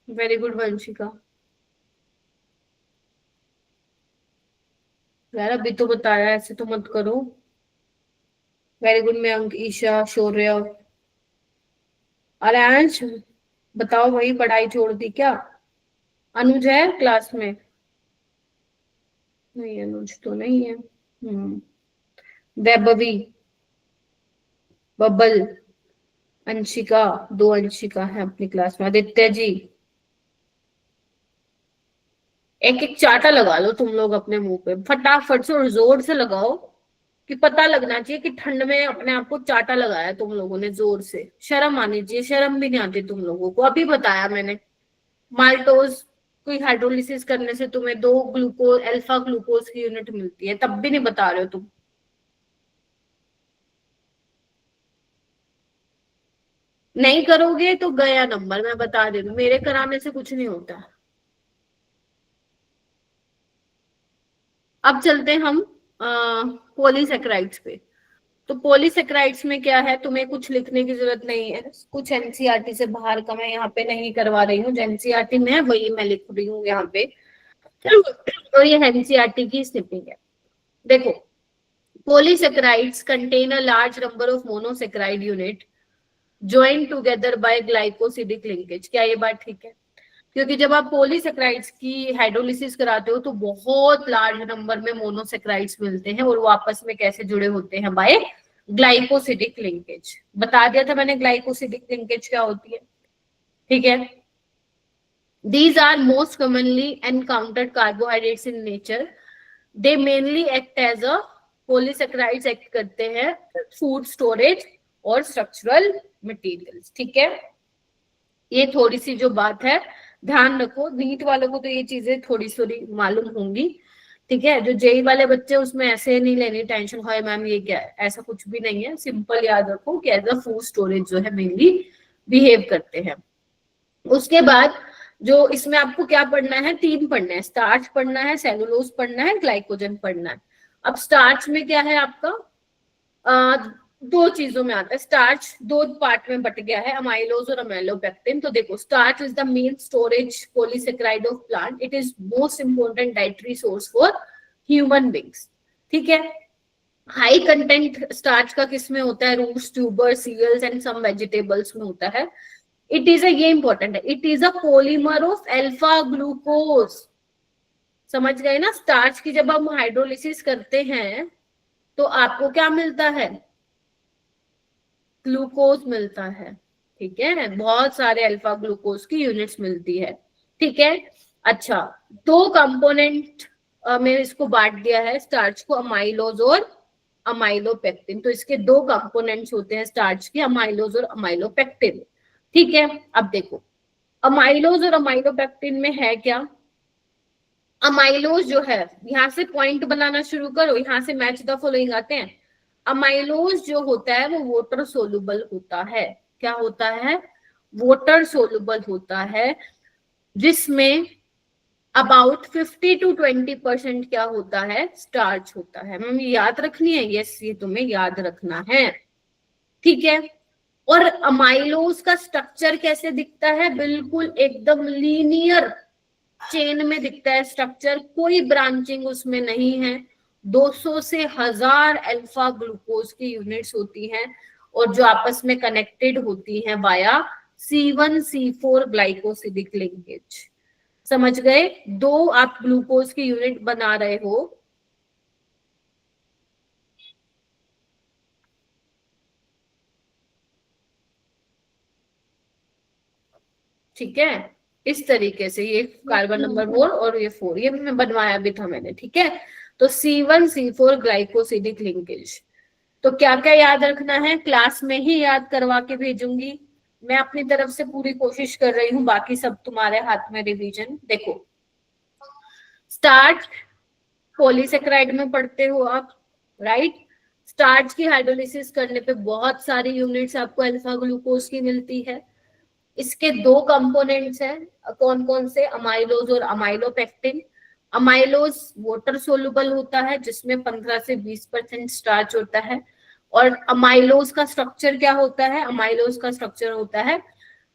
Speaker 1: Very good Vanshika. यार अभी तो बताया, ऐसे तो मत करो। वेरी गुड मयंक, ईशा, शौर्य। अरेंज, बताओ भाई, पढ़ाई छोड़ दी क्या? अनुज है क्लास में? नहीं अनुज तो नहीं है। वैभवी, बबल, अंशिका, 2 अंशिका है अपनी क्लास में। आदित्य जी, एक एक चाटा लगा लो तुम लोग अपने मुंह पे, फटाफट से और जोर से लगाओ, कि पता लगना चाहिए कि ठंड में अपने आप को चाटा लगाया तुम लोगों ने जोर से। शर्म आनी चाहिए, शर्म भी नहीं आती तुम लोगों को। अभी बताया मैंने, माल्टोज कोई हाइड्रोलिसिस करने से तुम्हें 2 ग्लूकोज, अल्फा ग्लूकोज की यूनिट मिलती है, तब भी नहीं बता रहे हो तुम। नहीं करोगे तो गया नंबर, मैं बता दे दूं, मेरे कराने से कुछ नहीं होता। अब चलते हैं हम पॉलीसेक्राइड्स पे। तो पॉलीसेक्राइड्स में क्या है, तुम्हें कुछ लिखने की जरूरत नहीं है, कुछ एनसीईआरटी से बाहर का मैं यहाँ पे नहीं करवा रही हूँ। जो एनसीईआरटी में है वही मैं लिख रही हूँ यहाँ पे, और ये एनसीईआरटी की स्निपिंग है। देखो, polysaccharides contain a large number of monosaccharide unit join together by glycosidic linkage. क्या ये बात ठीक है? क्योंकि जब आप पॉलीसेक्राइड्स की हाइड्रोलिसिस कराते हो तो बहुत लार्ज नंबर में मोनोसेक्राइड्स मिलते हैं, और वो आपस में कैसे जुड़े होते हैं, बाय ग्लाइकोसिडिक लिंकेज। बता दिया था मैंने ग्लाइकोसिडिक लिंकेज क्या होती है। ठीक है, these are most commonly encountered carbohydrates in nature. They mainly act as a polysaccharides, act करते हैं फूड स्टोरेज और स्ट्रक्चरल मटेरियल्स। ठीक है, ये थोड़ी सी जो बात है ध्यान रखो। नीट वालों को तो ये चीजें थोड़ी थोड़ी मालूम होंगी, ठीक है। जो जेई वाले बच्चे उसमें ऐसे नहीं लेनी टेंशन, हाय मैम ये क्या है, ऐसा कुछ भी नहीं है। सिंपल याद रखो कि एज अ फूड स्टोरेज जो है मेनली बिहेव करते हैं। उसके बाद जो इसमें आपको क्या पढ़ना है, 3 पढ़ना है, स्टार्च पढ़ना है, सेलुलोज पढ़ना है, ग्लाइकोजन पढ़ना है। अब स्टार्च में क्या है आपका, 2 चीजों में आता है। स्टार्च 2 पार्ट में बट गया है, अमाइलोज और अमाइलोपेक्टिन। तो देखो, starch is the main storage polysaccharide of plant. It is most important dietary source for human beings. ठीक है, हाई कंटेंट स्टार्च का किस में होता है, roots, tuber, cereals and some vegetables में होता है। इट इज ये इंपॉर्टेंट है, it is a polymer of alpha glucose. समझ गए ना, स्टार्च की जब हम हाइड्रोलिसिस करते हैं तो आपको क्या मिलता है, ग्लूकोज मिलता है। ठीक है, बहुत सारे अल्फा ग्लूकोज की यूनिट्स मिलती है। ठीक है, अच्छा, 2 कंपोनेंट में इसको बांट दिया है स्टार्च को, अमाइलोज और अमाइलोपेक्टिन। तो इसके 2 कंपोनेंट्स होते हैं स्टार्च के, अमाइलोज और अमाइलोपेक्टिन। ठीक है, अब देखो अमाइलोज और अमाइलोपेक्टिन में है क्या। अमाइलोज जो है, यहां से पॉइंट बनाना शुरू करो, यहां से मैच द फॉलोइंग आते हैं। अमाइलोज जो होता है वो वाटर सोलुबल होता है। क्या होता है, वाटर सोलुबल होता है, जिसमें अबाउट 50 to 20% क्या होता है, स्टार्च होता है। मैम याद रखनी है, यस ये तुम्हें याद रखना है। ठीक है, और अमाइलोज का स्ट्रक्चर कैसे दिखता है, बिल्कुल एकदम लीनियर चेन में दिखता है स्ट्रक्चर, कोई ब्रांचिंग उसमें नहीं है। 200 से 1000 अल्फा ग्लूकोज की यूनिट्स होती हैं और जो आपस में कनेक्टेड होती हैं वाया C1C4 ग्लाइकोसिडिक लिंकेज। समझ गए, 2 आप ग्लूकोज की यूनिट बना रहे हो, ठीक है, इस तरीके से। ये कार्बन नंबर 4 और ये 4, ये मैं बनवाया भी था मैंने। ठीक है, तो C1C4 ग्लाइकोसिडिक लिंकेज। तो क्या क्या याद रखना है, क्लास में ही याद करवा के भेजूंगी। मैं अपनी तरफ से पूरी कोशिश कर रही हूँ, बाकी सब तुम्हारे हाथ में रिवीजन। देखो, स्टार्च पॉलीसेकेराइड में पढ़ते हो आप, राइट। स्टार्च की हाइड्रोलिसिस करने पे बहुत सारी यूनिट्स आपको अल्फा ग्लूकोज की मिलती है। इसके 2 कंपोनेंट्स हैं, कौन कौन से, अमाइलोज और अमाइलोपेक्टिन। अमाइलोज वाटर सोलुबल होता है, जिसमें 15 से 20% स्टार्च होता है। और अमाइलोज का स्ट्रक्चर क्या होता है, अमाइलोज का स्ट्रक्चर होता है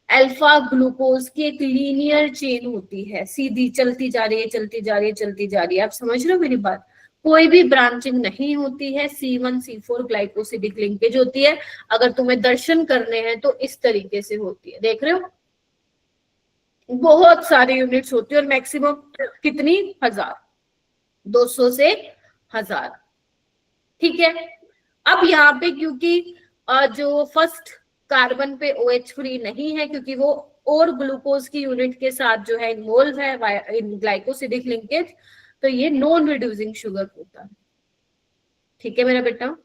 Speaker 1: अल्फा ग्लूकोज की एक लीनियर चेन होती है, सीधी चलती जा रही है, चलती जा रही है, चलती जा रही है। आप समझ रहे हो मेरी बात, कोई भी ब्रांचिंग नहीं होती है। C1C4 ग्लाइकोसिडिक लिंकेज होती है। अगर तुम्हें दर्शन करने हैं तो इस तरीके से होती है, देख रहे हो, बहुत सारी यूनिट्स होती है और मैक्सिमम कितनी, 1000, 200 से 1000। ठीक है, अब यहाँ पे क्योंकि जो फर्स्ट कार्बन पे OH फ्री नहीं है, क्योंकि वो और ग्लूकोज की यूनिट के साथ जो है इन्वॉल्व है इन ग्लाइकोसिडिक लिंकेज, तो ये नॉन रिड्यूसिंग शुगर होता है। ठीक है मेरा बेटा,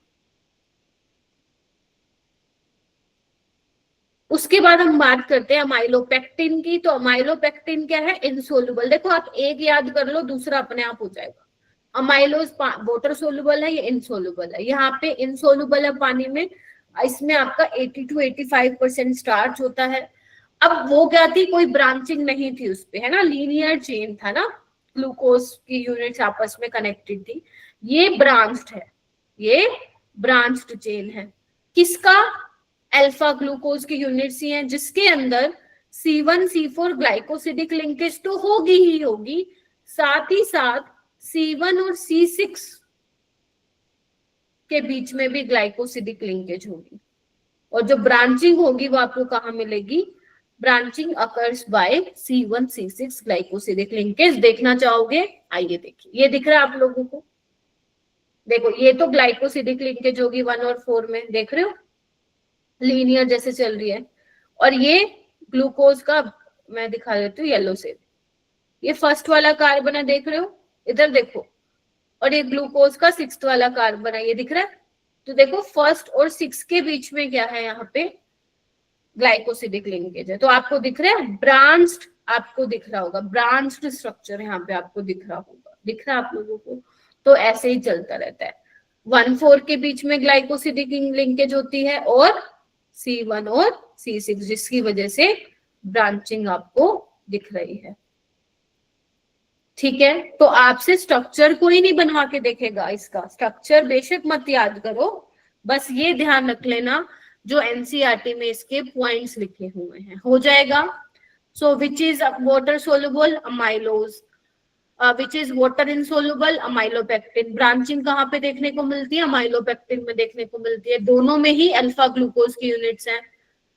Speaker 1: उसके बाद हम बात करते हैं अमाइलोपेक्टिन की। तो अमाइलोपेक्टिन क्या है, इनसोल्युबल। देखो आप एक याद कर लो, दूसरा अपने आप हो जाएगा। अमाइलोज वाटर सोल्युबल है, ये इनसोल्युबल है। यहाँ पे इनसोल्युबल है पानी में, इसमें आपका 80 to 85% स्टार्च होता है। अब वो क्या थी, कोई ब्रांचिंग नहीं थी उस पे, है ना, लीनियर चेन था ना, ग्लूकोज की यूनिट्स आपस में कनेक्टेड थी। ये ब्रांच्ड है, ये ब्रांच्ड चेन है। किसका, अल्फा ग्लूकोज की यूनिट्स ही हैं, जिसके अंदर C1C4 ग्लाइकोसिडिक लिंकेज तो होगी ही होगी, साथ ही साथ C1 और C6 के बीच में भी ग्लाइकोसिडिक लिंकेज होगी। और जो ब्रांचिंग होगी वो आपको कहाँ मिलेगी, branching occurs by C1C6 glycosidic linkage. देखना चाहोगे, आइए देखिए, ये दिख रहा है आप लोगों को, देखो ये तो ग्लाइकोसिडिक लिंकेज होगी 1 और 4 में, देख रहे हो लीनियर जैसे चल रही है। और ये ग्लूकोज का मैं दिखा देती हूँ येलो से, ये फर्स्ट वाला कार्बन है, देख रहे हो, इधर देखो, और ये ग्लूकोज का 6th वाला कार्बन है, ये दिख रहा है, तो देखो फर्स्ट और 6 के बीच में क्या है, यहाँ पे ग्लाइकोसिडिक लिंकेज है। तो आपको दिख रहा है ब्रांच्ड, आपको दिख रहा होगा ब्रांच्ड स्ट्रक्चर यहाँ पे आपको दिख रहा होगा, दिख रहा है आप लोगों को। तो ऐसे ही चलता रहता है। 1,4 के बीच में ग्लाइकोसिडिक लिंकेज होती है और C1 और C6, जिसकी वजह से ब्रांचिंग आपको दिख रही है। ठीक है, तो आपसे स्ट्रक्चर कोई नहीं बनवा के देखेगा, इसका स्ट्रक्चर बेशक मत याद करो, बस ये ध्यान रख लेना जो एनसीईआरटी में इसके पॉइंट्स लिखे हुए हैं, हो जाएगा। So which is water soluble amylose, which is water insoluble amylopectin. Branching कहाँ पे देखने को मिलती है, अमाइलोपेक्टिन में देखने को मिलती है। दोनों में ही अल्फा ग्लूकोज की यूनिट्स हैं।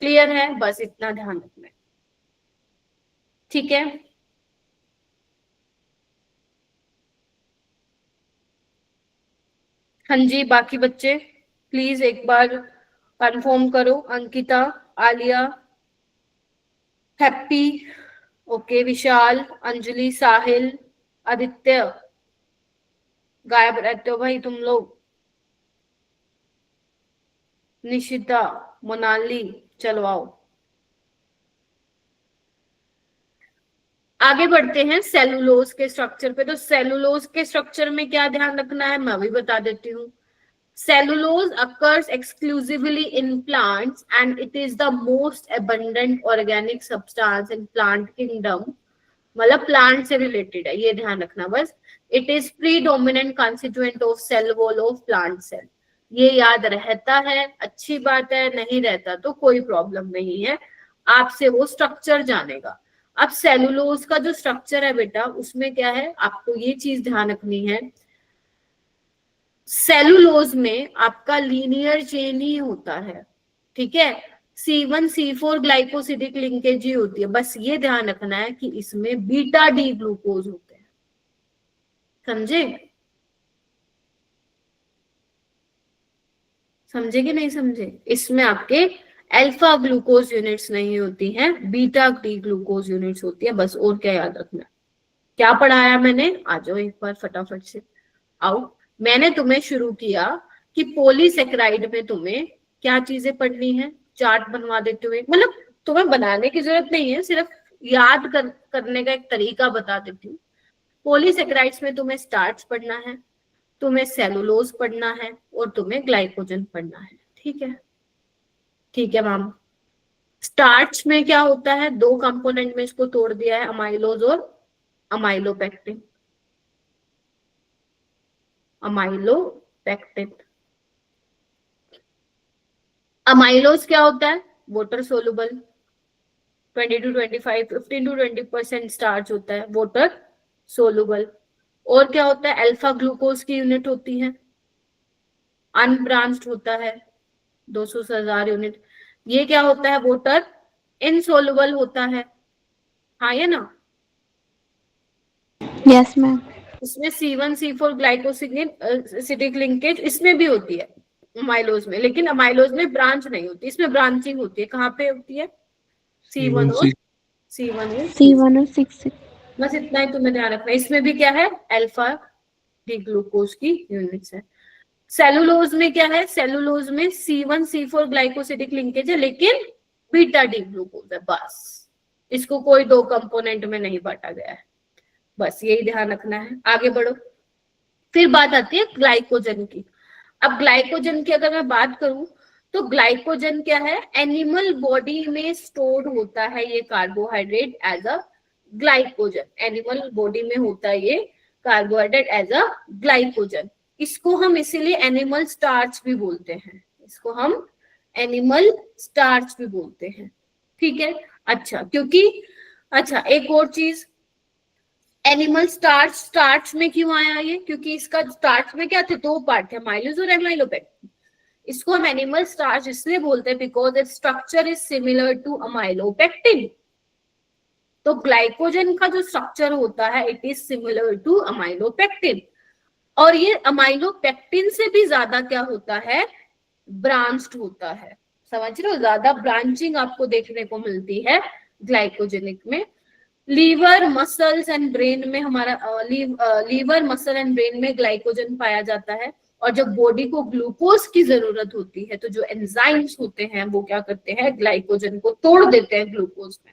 Speaker 1: क्लियर है, बस इतना ध्यान रखना है। ठीक है, हाँ जी, बाकी बच्चे प्लीज एक बार कंफर्म करो। अंकिता, आलिया, हैप्पी, ओके, विशाल, अंजलि, साहिल, आदित्य, गायब रहते हो भाई तुम लोग, निशिता, मोनाली, चलो आओ आगे बढ़ते हैं सेलुलोज के स्ट्रक्चर पे। तो सेलुलोज के स्ट्रक्चर में क्या ध्यान रखना है मैं अभी बता देती हूँ। Cellulose occurs exclusively in plants and it is the most abundant organic substance in plant kingdom। मतलब प्लांट से रिलेटेड है, ये ध्यान रखना बस। It is predominant constituent of cell wall of plant cell। ये याद रहता है, अच्छी बात है, नहीं रहता तो कोई प्रॉब्लम नहीं है, आपसे वो स्ट्रक्चर जानेगा। अब सेलुलोज का जो स्ट्रक्चर है बेटा, उसमें क्या है आपको ये चीज ध्यान रखनी है, सेलुलोज में आपका लीनियर चेन ही होता है। ठीक है, C1 C4 ग्लाइकोसिडिक लिंकेज ही होती है। बस ये ध्यान रखना है कि इसमें बीटा डी ग्लूकोज होते हैं, समझे? समझे कि नहीं समझे? इसमें आपके अल्फा ग्लूकोज यूनिट्स नहीं होती हैं, बीटा डी ग्लूकोज यूनिट्स होती है बस। और क्या याद रखना है, क्या पढ़ाया मैंने, आ जाओ एक बार फटाफट से आओ। मैंने तुम्हें शुरू किया कि पॉलीसेकेराइड में तुम्हें क्या चीजें पढ़नी है, चार्ट बनवा देते हुए, मतलब तुम्हें बनाने की जरूरत नहीं है, सिर्फ याद करने का एक तरीका बता देती हूँ। पॉलीसेकेराइड्स में तुम्हें स्टार्च पढ़ना है, तुम्हें सेलुलोज पढ़ना है और तुम्हें ग्लाइकोजन पढ़ना है। ठीक है, ठीक है मैम। स्टार्च में क्या होता है, 2 कंपोनेंट में इसको तोड़ दिया है, अमाइलोज और अमाइलोपेक्टिन। अमाइलोपेक्टिन, अमाइलोज क्या होता है, water soluble, 20 to 25, 15 to 20% starch होता है, वाटर सोलुबल। और क्या होता है, अल्फा ग्लूकोज की यूनिट होती है, अनब्रांच्ड होता है 200 से 1000 यूनिट। ये क्या होता है, वाटर इनसोलुबल होता है, हाँ ये ना।
Speaker 2: Yes ma'am.
Speaker 1: इसमें C1 C4 ग्लाइकोसिडिक लिंकेज इसमें भी होती है अमाइलोज में, लेकिन अमाइलोज में ब्रांच नहीं होती, इसमें ब्रांचिंग होती है। कहाँ पे होती है, C1 और C1 बस इतना ही तुम्हें ध्यान रखना है। इसमें भी क्या है, अल्फा डी ग्लूकोज की यूनिट्स है। सेलुलोज में क्या है, सेलुलोज में C1 C4 ग्लाइकोसिडिक लिंकेज है लेकिन बीटा डी ग्लूकोज है, बस। इसको कोई 2 कंपोनेंट में नहीं बांटा गया है, बस यही ध्यान रखना है। आगे बढ़ो, फिर बात आती है ग्लाइकोजन की। अब ग्लाइकोजन की अगर मैं बात करूं तो ग्लाइकोजन क्या है, एनिमल बॉडी में स्टोर्ड होता है ये carbohydrate as a glycogen, animal body में होता है ये कार्बोहाइड्रेट एज अ ग्लाइकोजन। इसको हम इसीलिए एनिमल स्टार्च भी बोलते हैं, इसको हम एनिमल स्टार्च भी बोलते हैं। ठीक है, अच्छा, क्योंकि अच्छा एक और चीज, एनिमल स्टार्च, स्टार्च में क्यों आया ये, क्योंकि इसका स्टार्च में क्या थे, 2 पार्ट थे, अमाइलोज और अमाइलोपेक्टिन। इसको हम एनिमल स्टार्च इसलिए बोलते हैं because its structure is similar to amylopectin. तो ग्लाइकोजन का जो स्ट्रक्चर होता है it is similar to amylopectin, और ये अमाइलोपेक्टिन से भी ज्यादा क्या होता है, ब्रांच्ड होता है। समझ रहे हो, ज्यादा ब्रांचिंग आपको देखने को मिलती है ग्लाइकोजेनिक में। लीवर मसल्स एंड ब्रेन में हमारा लीवर मसल एंड ब्रेन में ग्लाइकोजन पाया जाता है। और जब बॉडी को ग्लूकोज की जरूरत होती है तो जो एंजाइम्स होते हैं वो क्या करते हैं, ग्लाइकोजन को तोड़ देते हैं ग्लूकोज में।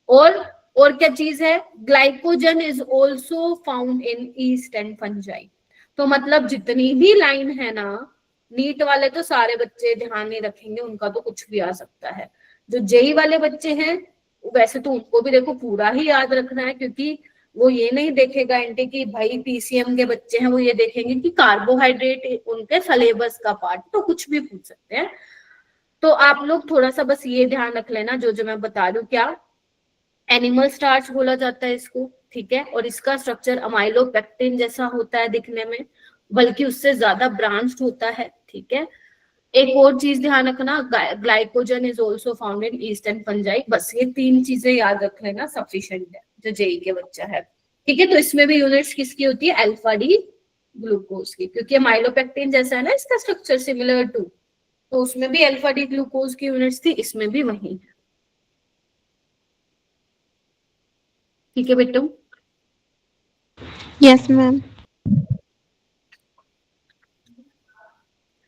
Speaker 1: और क्या चीज है, glycogen is also found in east and fungi. तो मतलब जितनी भी लाइन है ना, नीट वाले तो सारे बच्चे ध्यान नहीं रखेंगे, उनका तो कुछ भी आ सकता है। जो जेई वाले बच्चे हैं वैसे तो उनको भी देखो पूरा ही याद रखना है, क्योंकि वो ये नहीं देखेगा एंटी कि भाई पीसीएम के बच्चे हैं, वो ये देखेंगे कि कार्बोहाइड्रेट उनके सिलेबस का पार्ट, तो कुछ भी पूछ सकते हैं। तो आप लोग थोड़ा सा बस ये ध्यान रख लेना जो जो मैं बता रही हूँ। क्या एनिमल स्टार्च बोला जाता है इसको, ठीक है, और इसका स्ट्रक्चर अमाइलोपेक्टिन जैसा होता है दिखने में, बल्कि उससे ज्यादा ब्रांच्ड होता है, ठीक है। एक और चीज ध्यान रखना, glycogen is also found in east and fungi. बस ये 3 चीजें याद रख लेना, सफिशिएंट है जो जेई के बच्चा है, ठीक है। तो इसमें भी यूनिट्स किसकी होती है, अल्फा डी ग्लूकोज की, क्योंकि माइलोपेक्टिन जैसा है ना इसका स्ट्रक्चर सिमिलर टू, तो उसमें भी अल्फा डी ग्लूकोज की यूनिट्स थी, इसमें भी वही है, ठीक है बेटू।
Speaker 2: Yes ma'am.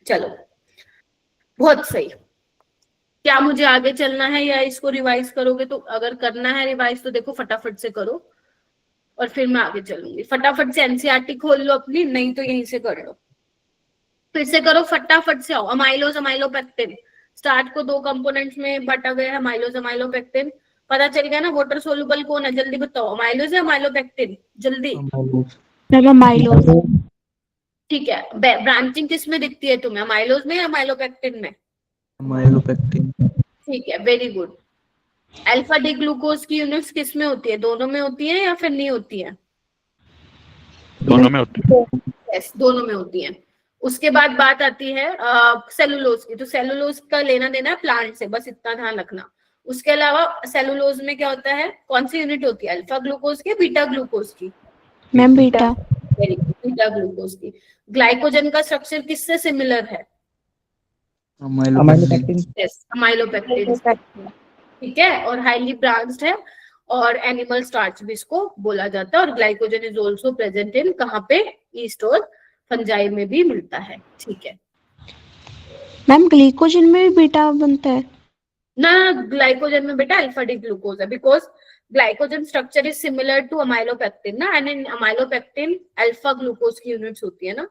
Speaker 1: चलो बहुत सही। क्या मुझे आगे चलना है या इसको रिवाइज करोगे? तो अगर करना है रिवाइज तो देखो फटाफट से करो और फिर मैं आगे चलूंगी। फटाफट से एनसीईआरटी खोल लो अपनी, नहीं तो यहीं से कर लो, फिर से करो फटाफट से। आओ, अमाइलोज अमाइलोपेक्टिन, स्टार्ट को 2 कंपोनेंट्स में बांटा गया है, अमाइलोज अमाइलोपेक्टिन। पता चल गया ना वाटर सोल्यूबल कौन है, जल्दी बताओ, अमाइलोज या अमाइलोपेक्टिन, जल्दी।
Speaker 2: माइलोज।
Speaker 1: ठीक है, ब्रांचिंग किस में दिखती है तुम्हें, अमाइलोज में या अमाइलोपेक्टिन में?
Speaker 4: माइलोपेक्टिन।
Speaker 1: ठीक है, very good. Alpha D glucose की यूनिट्स किस में होती है, दोनों में होती है या फिर नहीं होती है?
Speaker 3: दोनों में होती है।
Speaker 1: यस, दोनों में होती है। उसके बाद बात आती है सेलुलोज की, तो सेलुलोज का लेना देना है प्लांट से, बस इतना ध्यान रखना। उसके अलावा सेलुलोज में क्या होता है, कौन सी यूनिट होती है, अल्फा ग्लूकोज की बीटा ग्लूकोज की?
Speaker 2: Ma'am beta.
Speaker 1: Very good, beta glucose की। ग्लाइकोजन का स्ट्रक्चर किससे सिमिलर है?
Speaker 4: माइलोपेक्टिन।
Speaker 1: यस, अमाइलोपेक्टिन, ठीक है, और हाईली ब्रांच्ड है, और एनिमल स्टार्च भी इसको बोला जाता है। और glycogen is also present in कहाँ पे, ईस्ट और फंजाई में भी मिलता है, ठीक है।
Speaker 2: मैम ग्लाइकोजन में भी बीटा बनता है?
Speaker 1: ना, ग्लाइकोजन में बेटा अल्फा डी ग्लूकोज है, because glycogen structure is similar to amylopectin ना, and in amylopectin alpha glucose की यूनिट्स होती है ना,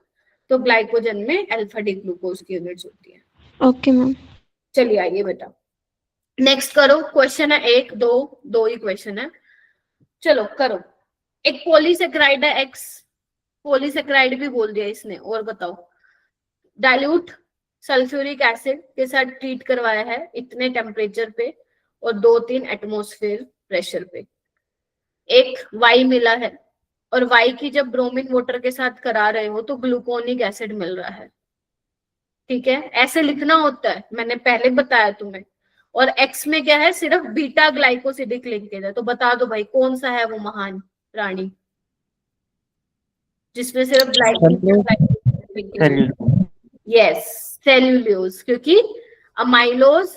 Speaker 1: तो ग्लाइकोजन में अल्फा डी ग्लूकोज की यूनिट्स होती है।
Speaker 2: Okay ma'am.
Speaker 1: चलिए आइए बेटा, नेक्स्ट करो। क्वेश्चन है 1 2 ही क्वेश्चन है, चलो करो। एक पॉलीसेक्राइड है एक्स, पॉलीसेक्राइड भी बोल दिया इसने, और बताओ। डाइल्यूट सल्फ्यूरिक एसिड के साथ ट्रीट करवाया है इतने टेम्परेचर पे और 2-3 एटमॉस्फेयर प्रेशर पे। एक वाई मिला है, और वाई की जब ब्रोमीन वाटर के साथ करा रहे हो तो ग्लूकोनिक एसिड मिल रहा है, ठीक है। ऐसे लिखना होता है, मैंने पहले बताया तुम्हें। और एक्स में क्या है, सिर्फ बीटा ग्लाइकोसिडिक लिंकेज है, तो बता दो भाई कौन सा है वो महान प्राणी जिसमें सिर्फ ग्लाइकोसिडिक। यस, सेल्यूलोज, क्योंकि अमाइलोज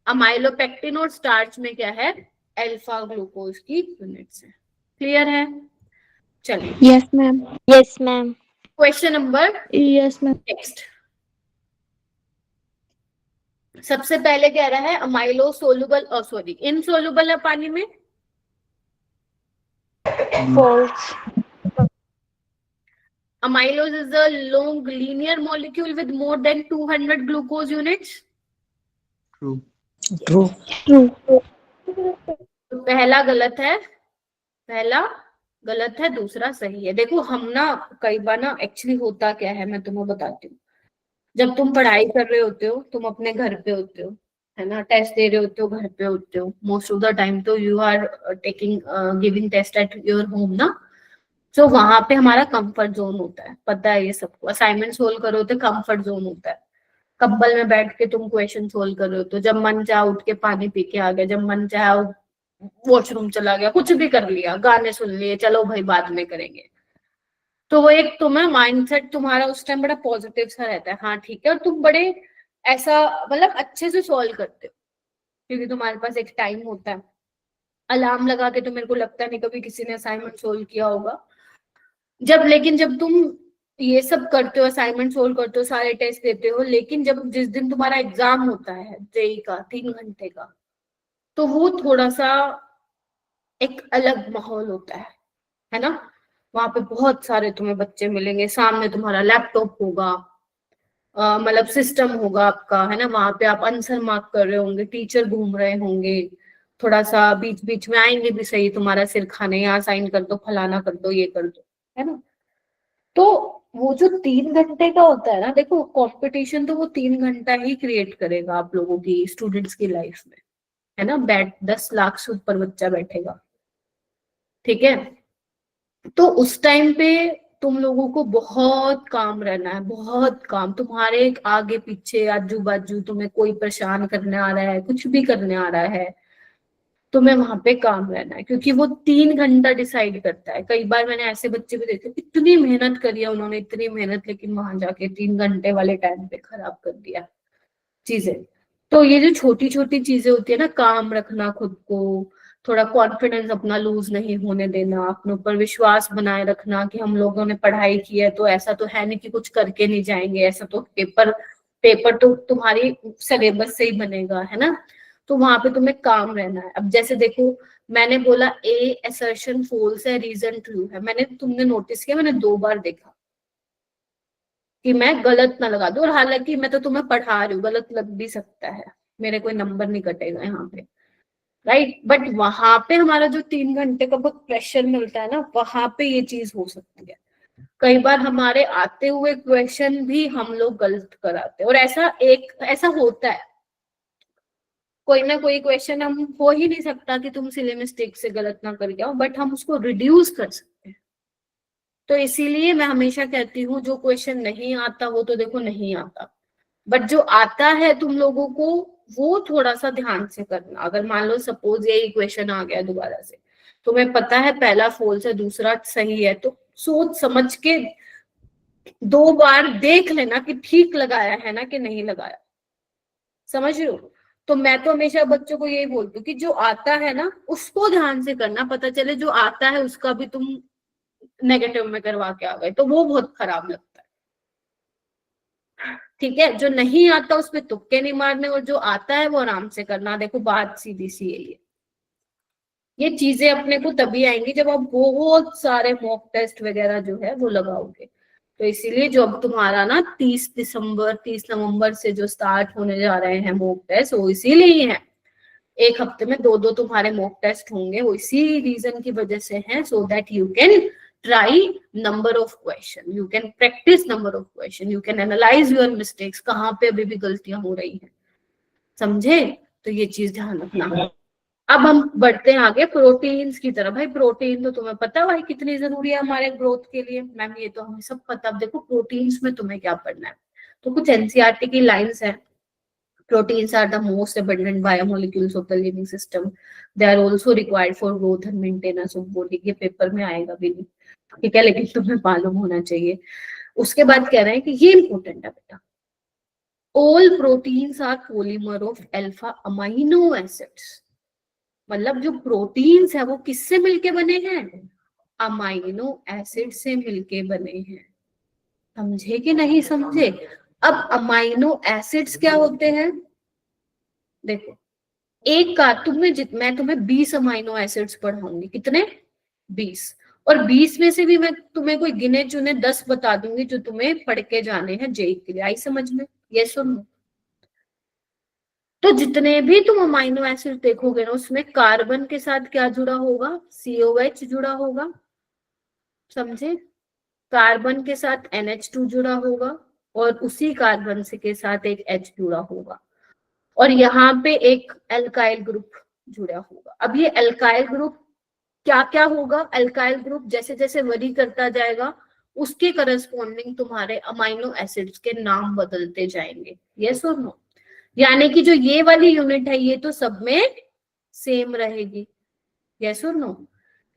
Speaker 1: अमाइलोपेक्टिन और स्टार्च में क्या है, अल्फा ग्लूकोज की यूनिट्स है। क्लियर है? चलिए
Speaker 2: yes ma'am. Yes ma'am.
Speaker 1: Question number
Speaker 2: yes ma'am.
Speaker 1: Next. सबसे पहले कह रहा है अमाइलो सोलुबल, सॉरी इनसोलुबल है पानी में।
Speaker 2: False.
Speaker 1: Amylose is a long linear molecule with more than 200 glucose units.
Speaker 4: True.
Speaker 2: True.
Speaker 1: तो पहला गलत है, पहला गलत है, दूसरा सही है। देखो हम ना कई बार ना एक्चुअली होता क्या है मैं तुम्हें बताती हूँ। जब तुम पढ़ाई कर रहे होते हो, तुम अपने घर पे होते हो, है ना, टेस्ट दे रहे होते हो, घर पे होते हो मोस्ट ऑफ द टाइम, तो you are taking giving test at your home ना, तो वहां पे हमारा कंफर्ट जोन होता है, पता है ये सबको। असाइनमेंट सोल्व करो तो कंफर्ट जोन होता है, कंबल में बैठ के तुम क्वेश्चन सोल्व कर रहे हो, तो जब मन चाहा उठ के पानी पी के आ गया, जब मन चाहा वॉशरूम चला गया, कुछ भी कर लिया, गाने सुन लिए, चलो भाई बाद में करेंगे। तो वो एक तुम्हें माइंडसेट तुम्हारा उस टाइम बड़ा पॉजिटिव सा रहता है, हाँ ठीक है, और तुम बड़े ऐसा मतलब अच्छे से सॉल्व करते हो, क्योंकि तुम्हारे पास एक टाइम होता है। अलार्म लगा के तो मेरे को लगता नहीं कभी किसी ने असाइनमेंट सोल्व किया होगा। लेकिन जब तुम ये सब करते हो, असाइनमेंट सोल्व करते हो, सारे टेस्ट देते हो, लेकिन जब जिस दिन तुम्हारा एग्जाम होता है जेई का 3 घंटे का, तो वो थोड़ा सा एक अलग माहौल होता है ना। वहां पे बहुत सारे तुम्हें बच्चे मिलेंगे, सामने तुम्हारा लैपटॉप होगा, मतलब सिस्टम होगा आपका, है ना। वहां पे आप आंसर मार्क कर रहे होंगे, टीचर घूम रहे होंगे, थोड़ा सा बीच बीच में आएंगे भी सही तुम्हारा सिर खाने, यहाँ साइन कर दो, फलाना कर दो, ये कर दो, है ना। तो वो जो 3 घंटे का होता है ना, देखो कंपटीशन तो वो 3 घंटा ही क्रिएट करेगा आप लोगों की स्टूडेंट्स की लाइफ में, है ना। 10 लाख से ऊपर बच्चा बैठेगा, ठीक है। तो उस टाइम पे तुम लोगों को बहुत काम रहना है, बहुत काम। तुम्हारे आगे पीछे आजू बाजू तुम्हें कोई परेशान करने आ रहा है, कुछ भी करने आ रहा है, तुम्हें वहां पे काम रहना है, क्योंकि वो 3 घंटा डिसाइड करता है। कई बार मैंने ऐसे बच्चे भी देखे, इतनी मेहनत करी है उन्होंने, इतनी मेहनत, लेकिन वहां जाके 3 घंटे वाले टाइम पे खराब कर दिया चीजें। तो ये जो छोटी छोटी चीजें होती है ना, काम रखना खुद को, थोड़ा कॉन्फिडेंस अपना लूज नहीं होने देना, अपने ऊपर विश्वास बनाए रखना कि हम लोगों ने पढ़ाई की है तो ऐसा तो है नहीं कि कुछ करके नहीं जाएंगे, ऐसा तो पेपर पेपर तो तुम्हारी सिलेबस से ही बनेगा, है ना। तो वहां पे तुम्हें काम रहना है। अब जैसे देखो, मैंने बोला ए असर्शन फॉल्स है, रीजन ट्रू है, मैंने तुमने नोटिस किया, मैंने 2 बार देखा कि मैं गलत ना लगा दूं। और हालांकि मैं तो तुम्हें पढ़ा रही हूँ, गलत लग भी सकता है, मेरे कोई नंबर नहीं कटेगा यहाँ पे, राइट। बट वहां पे हमारा जो 3 घंटे का बहुत प्रेशर मिलता है ना, वहां पे ये चीज हो सकती है। कई बार हमारे आते हुए क्वेश्चन भी हम लोग गलत कराते हैं, और ऐसा होता है, कोई ना कोई क्वेश्चन हम हो ही नहीं सकता कि तुम सिली मिस्टेक से गलत ना कर जाओ, बट हम उसको रिड्यूस कर सकते हैं। तो इसीलिए मैं हमेशा कहती हूँ, जो क्वेश्चन नहीं आता वो तो देखो नहीं आता, बट जो आता है तुम लोगों को, वो थोड़ा सा ध्यान से करना। अगर मान लो सपोज ये इक्वेशन आ गया दोबारा से, तुम्हें पता है पहला फॉल्स है दूसरा सही है, तो सोच समझ के 2 बार देख लेना कि ठीक लगाया है ना कि नहीं लगाया, समझ रहे हो। तो मैं तो हमेशा बच्चों को यही बोलती हूँ कि जो आता है ना उसको ध्यान से करना, पता चले जो आता है उसका भी तुम नेगेटिव में करवा के आ गए तो वो बहुत खराब लगता है, ठीक है। जो नहीं आता उस पर तुक्के नहीं मारने, और जो आता है वो आराम से करना। देखो बात सीधी सी है, ये चीजें अपने को तभी आएंगी जब आप बहुत सारे मॉक टेस्ट वगैरह जो है वो लगाओगे। तो इसीलिए जो अब तुम्हारा ना 30 नवंबर से जो स्टार्ट होने जा रहे हैं मॉक टेस्ट, वो इसीलिए ही है। एक हफ्ते में 2-2 तुम्हारे मॉक टेस्ट होंगे, वो इसी रीजन की वजह से है, so that you can try number of question, you can practice number of question, you can analyse your mistakes, कहाँ पे अभी भी गलतियां हो रही हैं, समझे। तो ये चीज ध्यान रखना। अब हम बढ़ते हैं आगे प्रोटीन्स की तरफ। भाई प्रोटीन तो तुम्हें पता है भाई कितनी जरूरी है हमारे ग्रोथ के लिए, मैम ये तो हमें सब पता। अब देखो प्रोटीन्स में तुम्हें क्या पढ़ना है, तो कुछ एनसीईआरटी की लाइंस है। Proteins are the most abundant biomolecules of the living system. They are also required for growth and maintenance of body. ये पेपर में आएगा भी नहीं, ठीक है, लेकिन तुम्हें मालूम होना चाहिए। उसके बाद कह रहे हैं कि ये इंपॉर्टेंट है बेटा, all proteins are polymer of alpha amino acids। मतलब जो प्रोटीन्स है वो किससे मिलके बने हैं, अमाइनो एसिड से मिलके बने हैं, समझे कि नहीं समझे। अब अमाइनो एसिड्स क्या होते हैं, देखो एक का मैं तुम्हें 20 अमाइनो एसिड्स पढ़ाऊंगी, कितने, 20। और 20 में से भी मैं तुम्हें कोई गिने चुने 10 बता दूंगी जो तुम्हें पढ़ के जाने हैं जेई के लिए। आई समझ में, ये सुनो। तो जितने भी तुम अमाइनो एसिड देखोगे ना, उसमें कार्बन के साथ क्या जुड़ा होगा, COH जुड़ा होगा, समझे। कार्बन के साथ NH2 जुड़ा होगा, और उसी कार्बन से के साथ एक H जुड़ा होगा, और यहाँ पे एक एल्काइल ग्रुप जुड़ा होगा। अब ये एल्काइल ग्रुप क्या क्या होगा, एल्काइल ग्रुप जैसे जैसे वरी करता जाएगा उसके करस्पॉन्डिंग तुम्हारे अमाइनो एसिड्स के नाम बदलते जाएंगे, यस और नो। यानी कि जो ये वाली यूनिट है ये तो सब में सेम रहेगी, यस और नो।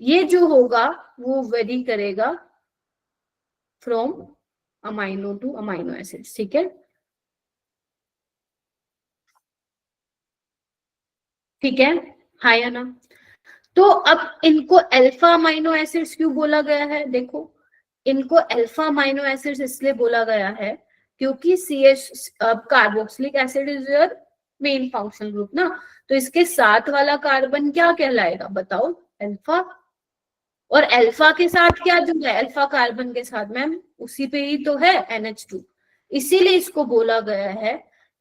Speaker 1: ये जो होगा वो वेरी करेगा from amino two amino acids, ठीक है, ठीक है, हाँ या ना। तो अब इनको अल्फा अमाइनो एसिड्स क्यों बोला गया है, देखो इनको अल्फा अमाइनो एसिड्स इसलिए बोला गया है क्योंकि CH carboxylic acid is your main functional group ना, तो इसके साथ वाला कार्बन क्या कहलाएगा बताओ? अल्फा। और अल्फा के साथ क्या जुड़ा है? अल्फा कार्बन के साथ मैम उसी पे ही तो है NH2, इसीलिए इसको बोला गया है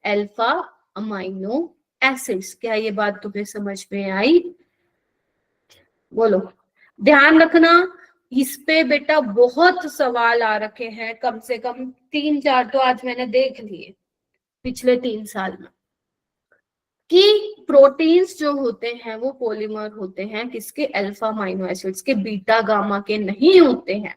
Speaker 1: अल्फा अमाइनो एसिड्स। क्या ये बात तुम्हें समझ में आई? बोलो। ध्यान रखना, इस पे बेटा बहुत सवाल आ रखे हैं, कम से कम 3-4 तो आज मैंने देख लिए पिछले 3 साल में, कि प्रोटीन्स जो होते हैं वो पॉलीमर होते हैं किसके? अल्फा अमाइनो एसिड्स के, बीटा गामा के नहीं होते हैं।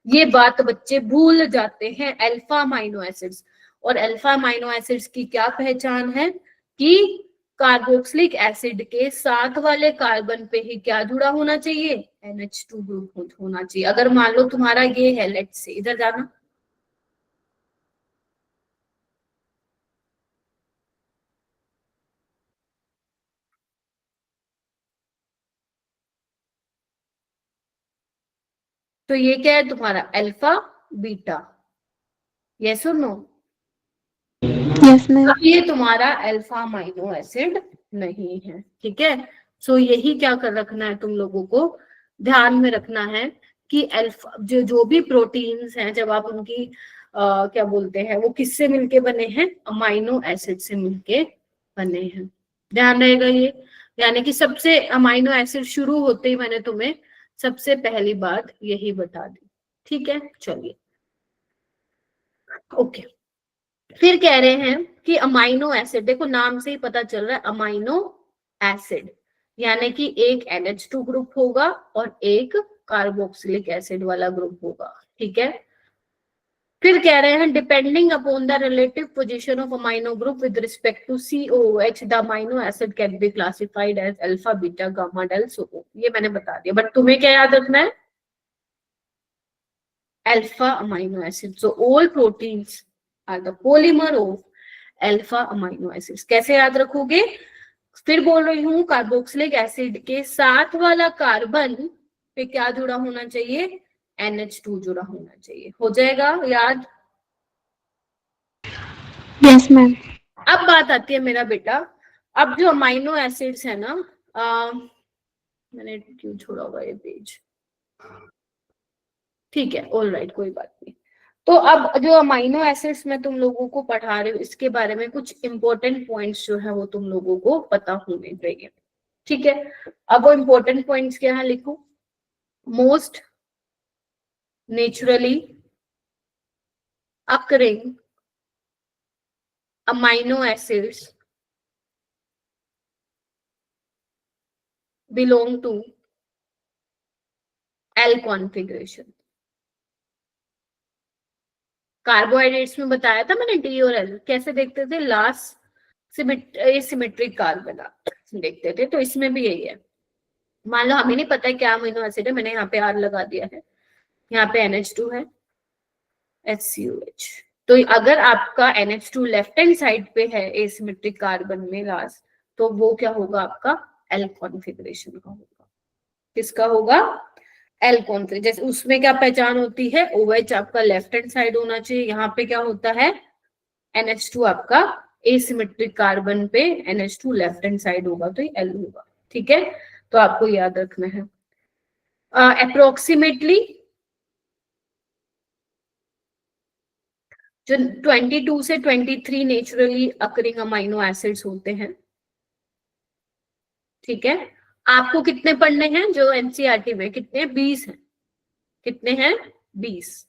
Speaker 1: ये बात बच्चे भूल जाते हैं। अल्फा अमाइनो एसिड्स, और अल्फा अमाइनो एसिड्स की क्या पहचान है? कि कार्बोक्सिलिक एसिड के साथ वाले कार्बन पे ही क्या जुड़ा होना चाहिए? NH2 ग्रुप होना चाहिए। अगर मान लो तुम्हारा ये है, लेट्स से, इधर जाना, तो ये क्या है तुम्हारा? अल्फा बीटा, यस और नो?
Speaker 2: Yes ma'am.
Speaker 1: अब ये तुम्हारा अल्फा अमाइनो एसिड नहीं है, ठीक है। सो यही क्या कर रखना है तुम लोगों को, ध्यान में रखना है कि अल्फा जो भी प्रोटीन्स हैं, जब आप उनकी क्या बोलते हैं, वो किससे मिलके बने हैं? अमाइनो एसिड से मिलके बने हैं। ध्यान रहेगा ये, यानी कि सबसे अमाइनो एसिड शुरू होते ही मैंने तुम्हें सबसे पहली बात यही बता दी, ठीक है। चलिए ओके, फिर कह रहे हैं कि अमाइनो एसिड, देखो नाम से ही पता चल रहा है अमाइनो एसिड, यानी कि एक NH2 ग्रुप होगा और एक कार्बोक्सिलिक एसिड वाला ग्रुप होगा, ठीक है। फिर कह रहे हैं depending upon the relative position of amino group with respect to COOH the amino acid can be classified as alpha beta gamma delta SOO। ये मैंने बता दिया, बट तुम्हें क्या याद रखना है? Alpha amino acid. So all proteins are the polymer of alpha amino acids. कैसे याद रखोगे? फिर बोल रही हूँ, कार्बोक्सिलिक एसिड के साथ वाला कार्बन पे क्या जुड़ा होना चाहिए? NH2 जुड़ा होना चाहिए। हो जाएगा याद?
Speaker 2: Yes ma'am.
Speaker 1: अब बात आती है मेरा बेटा, अब जो अमाइनो एसिड्स है ना, मैंने क्यों छोड़ा हुआ ये पेज, ठीक है, ऑल राइट, कोई बात नहीं। तो अब जो अमाइनो एसिड्स मैं तुम लोगों को पढ़ा रही हूँ, इसके बारे में कुछ इंपॉर्टेंट पॉइंट्स जो है वो तुम लोगों को पता होने चाहिए, ठीक है। अब वो इंपॉर्टेंट पॉइंट्स क्या है, लिखो। Most naturally occurring amino acids belong to L configuration. Carbohydrates में बताया था मैंने D और L कैसे देखते थे, लास्ट सिमेट्रिक कार्बन देखते थे, तो इसमें भी यही है। मान लो हमें नहीं पता है क्या अमीनो एसिड है, मैंने यहाँ पे R लगा दिया है, यहाँ पे NH2 है, HCOH। तो अगर आपका NH2 लेफ्ट हैंड साइड पे है एसिमेट्रिक कार्बन में लास्ट, तो वो क्या होगा? आपका L कॉन्फ़िगरेशन का होगा। किसका होगा? L configuration. जैसे उसमें क्या पहचान होती है? OH आपका लेफ्ट हैंड साइड होना चाहिए, यहाँ पे क्या होता है? NH2 आपका एसिमेट्रिक कार्बन पे NH2 लेफ्ट हैंड साइड होगा, तो ये L होगा, ठीक है। तो आपको याद रखना है। अप्रोक्सीमेटली जो 22 से 23 नेचुरली अकरिंग अमाइनो एसिड्स होते हैं, ठीक है। आपको कितने पढ़ने हैं? जो NCERT में कितने? 20 हैं। कितने हैं? 20,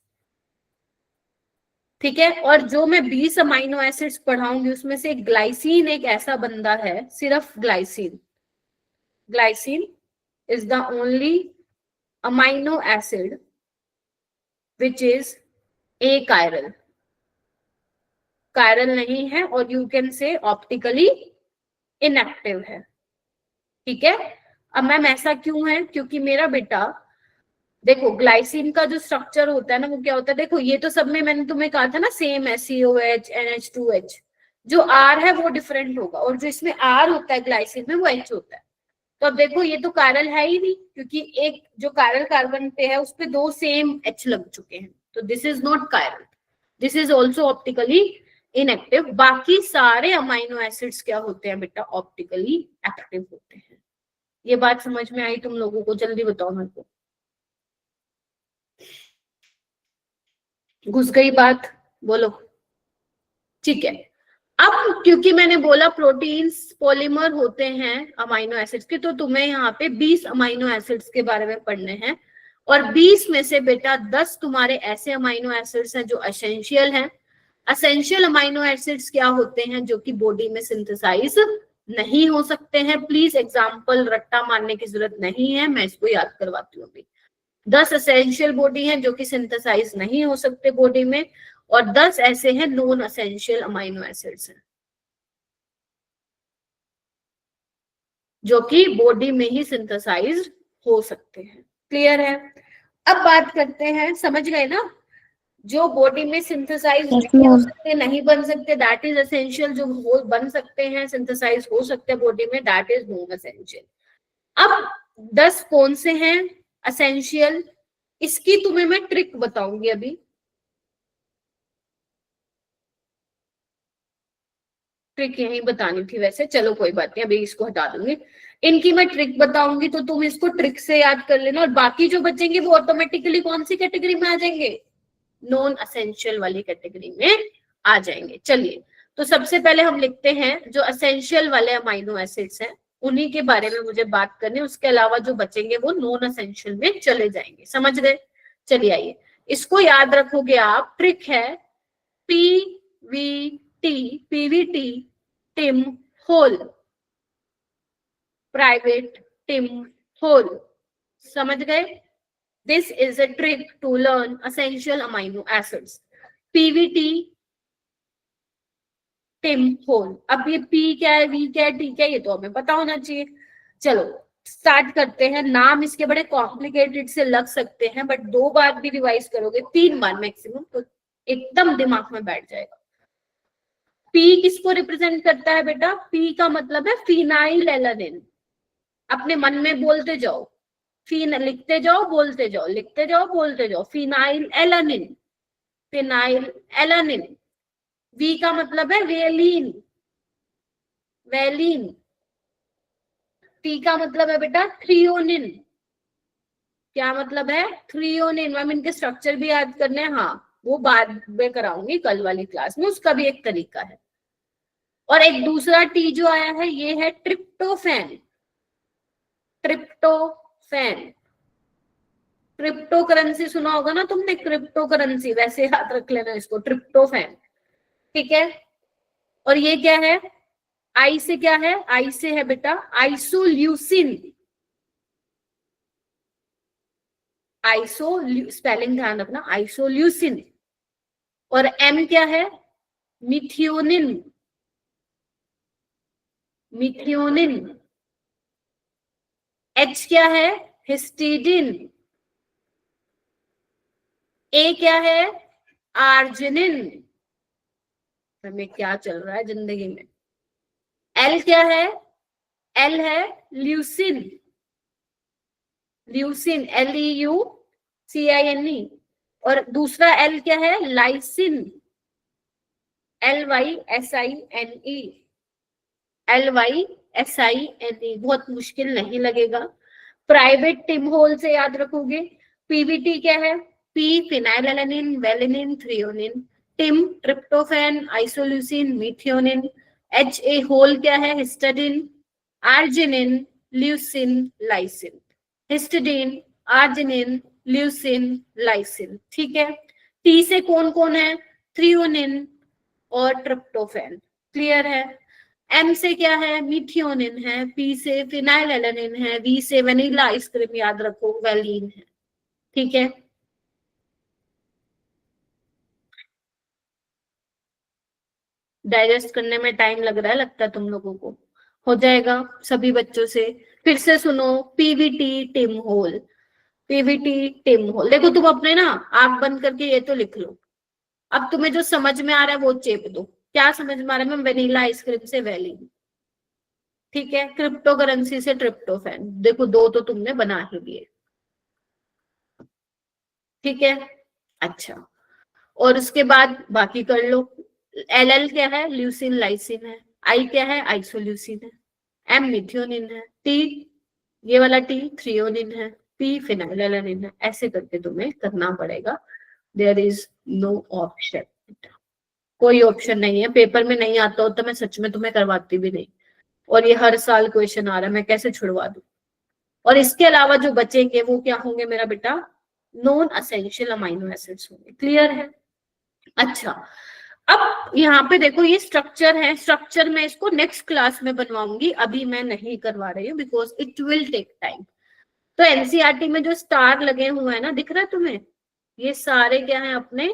Speaker 1: ठीक है। और जो मैं 20 अमाइनो एसिड्स पढ़ाऊंगी उसमें से ग्लाइसिन एक ऐसा बंदा है, सिर्फ glycine, glycine is the only amino acid which is a chiral, chiral नहीं है, और you can say optically inactive है, ठीक है। अब मैम ऐसा क्यों है? क्योंकि मेरा बेटा देखो, ग्लाइसिन का जो स्ट्रक्चर होता है ना, वो क्या होता है? देखो ये तो सब में मैंने तुम्हें कहा था ना सेम है, COH NH2H। जो R है वो डिफरेंट होगा, और जो इसमें R होता है ग्लाइसिन में, वो H होता है। तो अब देखो ये तो कायरल है ही नहीं, क्योंकि एक जो कायरल कार्बन पे है उस पे 2 सेम H लग चुके हैं, तो this is not chiral, this is also optically inactive. बाकी सारे अमाइनो एसिड्स क्या होते हैं बेटा, ऑप्टिकली एक्टिव होते हैं। ये बात समझ में आई तुम लोगों को? जल्दी बताओ मेरे को, घुस गई बात? बोलो। ठीक है, अब क्योंकि मैंने बोला प्रोटीन्स पॉलीमर होते हैं अमाइनो एसिड्स के, तो तुम्हें यहाँ पे 20 अमाइनो एसिड्स के बारे में पढ़ने हैं, और 20 में से बेटा 10 तुम्हारे ऐसे अमाइनो एसिड्स हैं जो एसेंशियल हैं। एसेंशियल अमाइनो एसिड्स क्या होते हैं, जो कि बॉडी में सिंथेसाइज नहीं हो सकते हैं। प्लीज एग्जाम्पल रट्टा मारने की जरूरत नहीं है, मैं इसको याद करवाती हूँ अभी। 10 एसेंशियल बॉडी हैं जो कि सिंथेसाइज नहीं हो सकते बॉडी में, और 10 ऐसे हैं नॉन एसेंशियल अमाइनो एसिड्स हैं जो कि बॉडी में ही सिंथेसाइज हो सकते हैं। क्लियर है? अब बात करते हैं, समझ गए ना, जो बॉडी में सिंथेसाइज नहीं हो सकते, नहीं बन सकते, दैट इज एसेंशियल। जो हो बन सकते हैं, सिंथेसाइज हो सकते हैं बॉडी में, दैट इज नॉन एसेंशियल। अब 10 कौन से हैं एसेंशियल, इसकी तुम्हें मैं ट्रिक बताऊंगी अभी। ट्रिक यही बतानी थी वैसे, चलो कोई बात नहीं, अभी इसको हटा दूंगी। इनकी मैं ट्रिक बताऊंगी तो तुम इसको ट्रिक से याद कर लेना, और बाकी जो बचेंगे वो ऑटोमेटिकली कौन सी कैटेगरी में आ जाएंगे, नॉन एसेंशियल वाली कैटेगरी में आ जाएंगे। चलिए, तो सबसे पहले हम लिखते हैं जो एसेंशियल वाले अमाइनो एसिड्स हैं उन्हीं के बारे में मुझे बात करनी, उसके अलावा जो बचेंगे वो नॉन एसेंशियल में चले जाएंगे। समझ गए? चलिए आइए, इसको याद रखोगे आप। ट्रिक है PVT Tim Hall, private Tim Hall. समझ गए? This is a trick to learn essential amino acids. PVT Tim Hall. अब ये पी क्या है, वी क्या है, टी क्या है, ये तो हमें पता होना चाहिए। चलो स्टार्ट करते हैं। नाम इसके बड़े कॉम्प्लिकेटेड से लग सकते हैं, बट 2 बार भी रिवाइज करोगे, 3 बार मैक्सिमम, तो एकदम दिमाग में बैठ जाएगा। पी किसको रिप्रेजेंट करता है बेटा? पी का मतलब है फिनाइल एलानिन। अपने मन में बोलते जाओ, लिखते जाओ, बोलते जाओ, लिखते जाओ, बोलते जाओ। Phenylalanine, phenylalanine. V का मतलब है वेलिन, वेलिन। टी का मतलब है बेटा थ्रियोनिन। क्या मतलब है? थ्रियोनिन। मैम इनके स्ट्रक्चर भी याद करने हैं, हाँ वो बाद में कराऊंगी कल वाली क्लास में, उसका भी एक तरीका है। और एक दूसरा टी जो आया है ये है ट्रिप्टोफैन, ट्रिप्टोफैन। क्रिप्टो करेंसी सुना होगा ना तुमने, क्रिप्टो करेंसी, वैसे याद रख लेना इसको, ट्रिप्टोफैन। ठीक है? और ये क्या है? आई से क्या है? आई से है बेटा आइसोल्यूसिन। आइसो स्पेलिंग ध्यान रखना, आइसोल्यूसिन। और एम क्या है? Methionine, methionine. एच क्या है? हिस्टिडिन। ए क्या है? आर्जिनिन। हमें क्या चल रहा है जिंदगी में? एल क्या है? एल है ल्यूसिन, ल्यूसिन, LEUCINE। और दूसरा एल क्या है? Lysine, LYSINE, LYSINE। बहुत मुश्किल नहीं लगेगा। प्राइवेट टिम होल से याद रखोगे। पीवीटी क्या है? P phenylalanine, valine, threonine. Tim tryptophan, isoleucine, methionine. HA hole क्या है? Histidine, arginine, leucine, lysine. Histidine, arginine, leucine, lysine. ठीक है? टी से कौन कौन है? थ्रियोनिन और ट्रिप्टोफैन। क्लियर है? एम से क्या है? मिथियोनिन है। पी से फिनाइलएलानिन है। वी से वनीला आइसक्रीम याद रखो, वेलिन है। ठीक है? डाइजेस्ट करने में टाइम लग रहा है लगता है तुम लोगों को, हो जाएगा सभी बच्चों से। फिर से सुनो, PVT Tim Hall, PVT Tim Hall. देखो तुम अपने ना आंख बंद करके ये तो लिख लो। अब तुम्हें जो समझ में आ रहा है वो चेप दो। क्या समझ में आ रहा है? मैम वेनिला आइसक्रीम से वेलिन। ठीक है, क्रिप्टो करेंसी से ट्रिप्टोफैन, देखो 2 तो तुमने बना ही लिए, ठीक है। अच्छा, और उसके बाद बाकी कर लो। एल क्या है, ल्यूसिन लाइसिन है। आई क्या है, आइसोल्यूसिन है। एम मिथियोनिन है। टी, ये वाला टी थ्रियोनिन है। पी फिनाइलएलानिन है। ऐसे करके तुम्हें करना पड़ेगा। देयर इज नो ऑप्शन, कोई ऑप्शन नहीं है। पेपर में नहीं आता हो तो मैं सच में तुम्हें करवाती भी नहीं, और ये हर साल क्वेश्चन आ रहा है, मैं कैसे छुड़वा दूं। और इसके अलावा जो बचेंगे वो क्या होंगे मेरा बेटा, नॉन असेंशियल अमाइनो एसिड्स होंगे। क्लियर है? अच्छा, अब यहाँ पे देखो ये स्ट्रक्चर है, स्ट्रक्चर मैं इसको नेक्स्ट क्लास में बनवाऊंगी, अभी मैं नहीं करवा रही हूँ because it will take time. तो एनसीईआरटी में जो स्टार लगे हुए हैं ना, दिख रहा है तुम्हें, ये सारे क्या है, अपने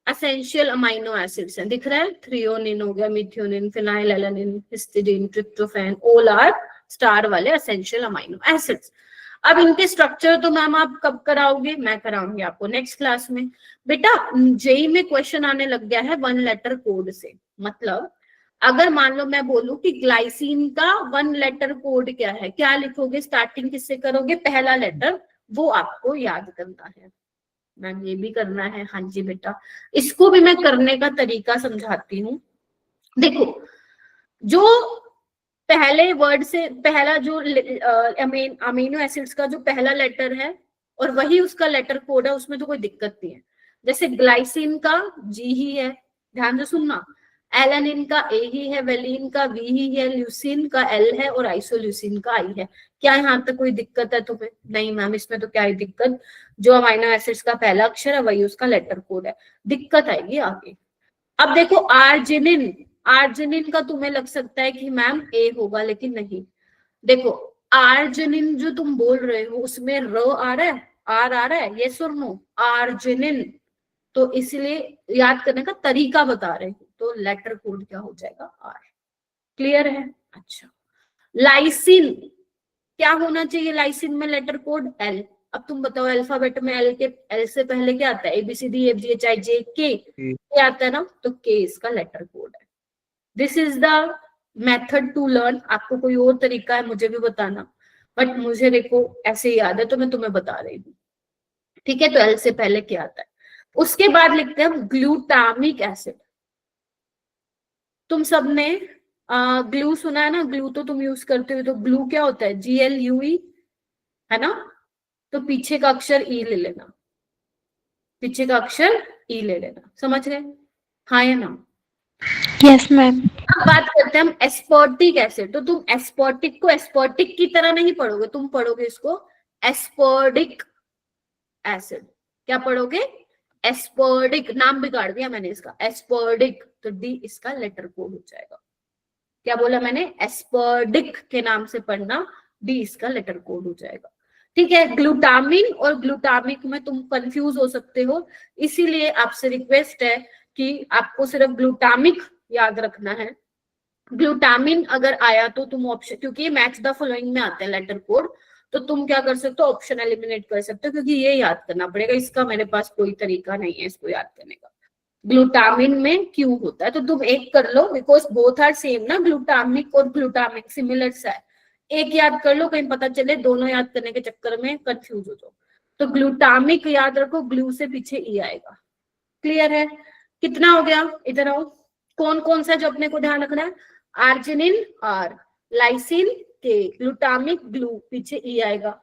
Speaker 1: असेंशियल अमाइनो एसिड्स हैं। दिख रहा है, थ्रियोनिन हो गया, methionine, phenylalanine, histidine, tryptophan, all are star वाले असेंशियल अमाइनो एसिड्स। अब इनके स्ट्रक्चर तो मैम आप कब कराओगे, मैं कराऊंगी आपको नेक्स्ट क्लास में। बेटा जेई में क्वेश्चन आने लग गया है 1 लेटर कोड से। मतलब अगर मान लो मैं बोलूं कि ग्लाइसिन का 1 लेटर कोड क्या है, क्या लिखोगे, स्टार्टिंग किससे करोगे, पहला लेटर, वो आपको याद करना है। मैम ये भी करना है, हाँ जी बेटा, इसको भी मैं करने का तरीका समझाती हूँ। देखो, जो पहले वर्ड से पहला जो अमीनो एसिड्स का जो पहला लेटर है और वही उसका लेटर कोड है, उसमें तो कोई दिक्कत नहीं है। जैसे ग्लाइसिन का जी ही है, ध्यान से सुनना, एलानिन का ए ही है, वेलिन का वी ही है, ल्यूसिन का एल है और आइसोल्यूसिन का आई है। क्या यहाँ तक कोई दिक्कत है तुम्हें? नहीं मैम, इसमें तो क्या है दिक्कत, जो अमीनो एसिड्स का पहला अक्षर है वही उसका लेटर कोड है, दिक्कत आएगी आगे। अब देखो आर्जिनिन, आर्जिनिन का तुम्हें लग सकता है कि मैम ए होगा, लेकिन नहीं। देखो आर्जिनिन जो तुम बोल रहे हो उसमें र आ रहा है, आर आ रहा है, ये सुर नो आर्जिनिन, तो इसलिए याद करने का तरीका बता रहे हो, तो लेटर कोड क्या हो जाएगा, आर। क्लियर है? अच्छा, लाइसिन क्या होना चाहिए, लाइसिन में लेटर कोड एल। अब तुम बताओ अल्फाबेट में एल के, एल से पहले क्या आता है, ABCD FGH IJ के आता है ना, तो के इसका लेटर कोड है। This is the method to learn. आपको कोई और तरीका है मुझे भी बताना, बट मुझे देखो ऐसे ही याद है तो मैं तुम्हें बता रही हूँ, ठीक है। तो एल से पहले क्या आता है, उसके बाद लिखते हैं हम ग्लूटामिक एसिड। तुम सबने ग्लू सुना है ना, ग्लू तो तुम यूज करते हो, तो ग्लू क्या होता है, GLUE है ना, तो पीछे का अक्षर ई ले लेना, पीछे का अक्षर ई ले लेना, समझ रहे? हाँ या ना?
Speaker 2: Yes ma'am.
Speaker 1: अब बात करते हैं हम एस्पर्टिक एसिड। तो तुम एस्पर्टिक को एस्पर्टिक की तरह नहीं पढ़ोगे, तुम पढ़ोगे इसको एस्पर्डिक एसिड। क्या पढ़ोगे, एस्पर्डिक, नाम बिगाड़ दिया मैंने इसका, एस्पर्डिक, तो डी इसका लेटर कोड हो जाएगा। क्या बोला मैंने, एस्पर्डिक के नाम से पढ़ना, डी इसका लेटर कोड हो जाएगा, ठीक है। ग्लूटामिन और ग्लूटामिक में तुम कंफ्यूज हो सकते हो, इसीलिए आपसे रिक्वेस्ट है कि आपको सिर्फ ग्लूटामिक याद रखना है। ग्लूटामिन अगर आया तो तुम ऑप्शन, क्योंकि मैच द फॉलोइंग में आते हैं लेटर कोड, तो तुम क्या कर सकते हो, ऑप्शन एलिमिनेट कर सकते हो, क्योंकि ये याद करना पड़ेगा, इसका मेरे पास कोई तरीका नहीं है इसको याद करने का। ग्लूटामिन में क्यों होता है, तो तुम एक कर लो, बिकॉज बोथ आर सेम ना, ग्लूटामिक और ग्लूटामिक सिमिलर सा है, एक याद कर लो, कहीं पता चले दोनों याद करने के चक्कर में कंफ्यूज हो जाओ। तो ग्लूटामिक याद रखो, ग्लू से पीछे ई आएगा। क्लियर है? कितना हो गया, इधर आओ। कौन कौन सा जो अपने को ध्यान रखना है, arginine R, lysine K, glutamic glu, पीछे ई आएगा।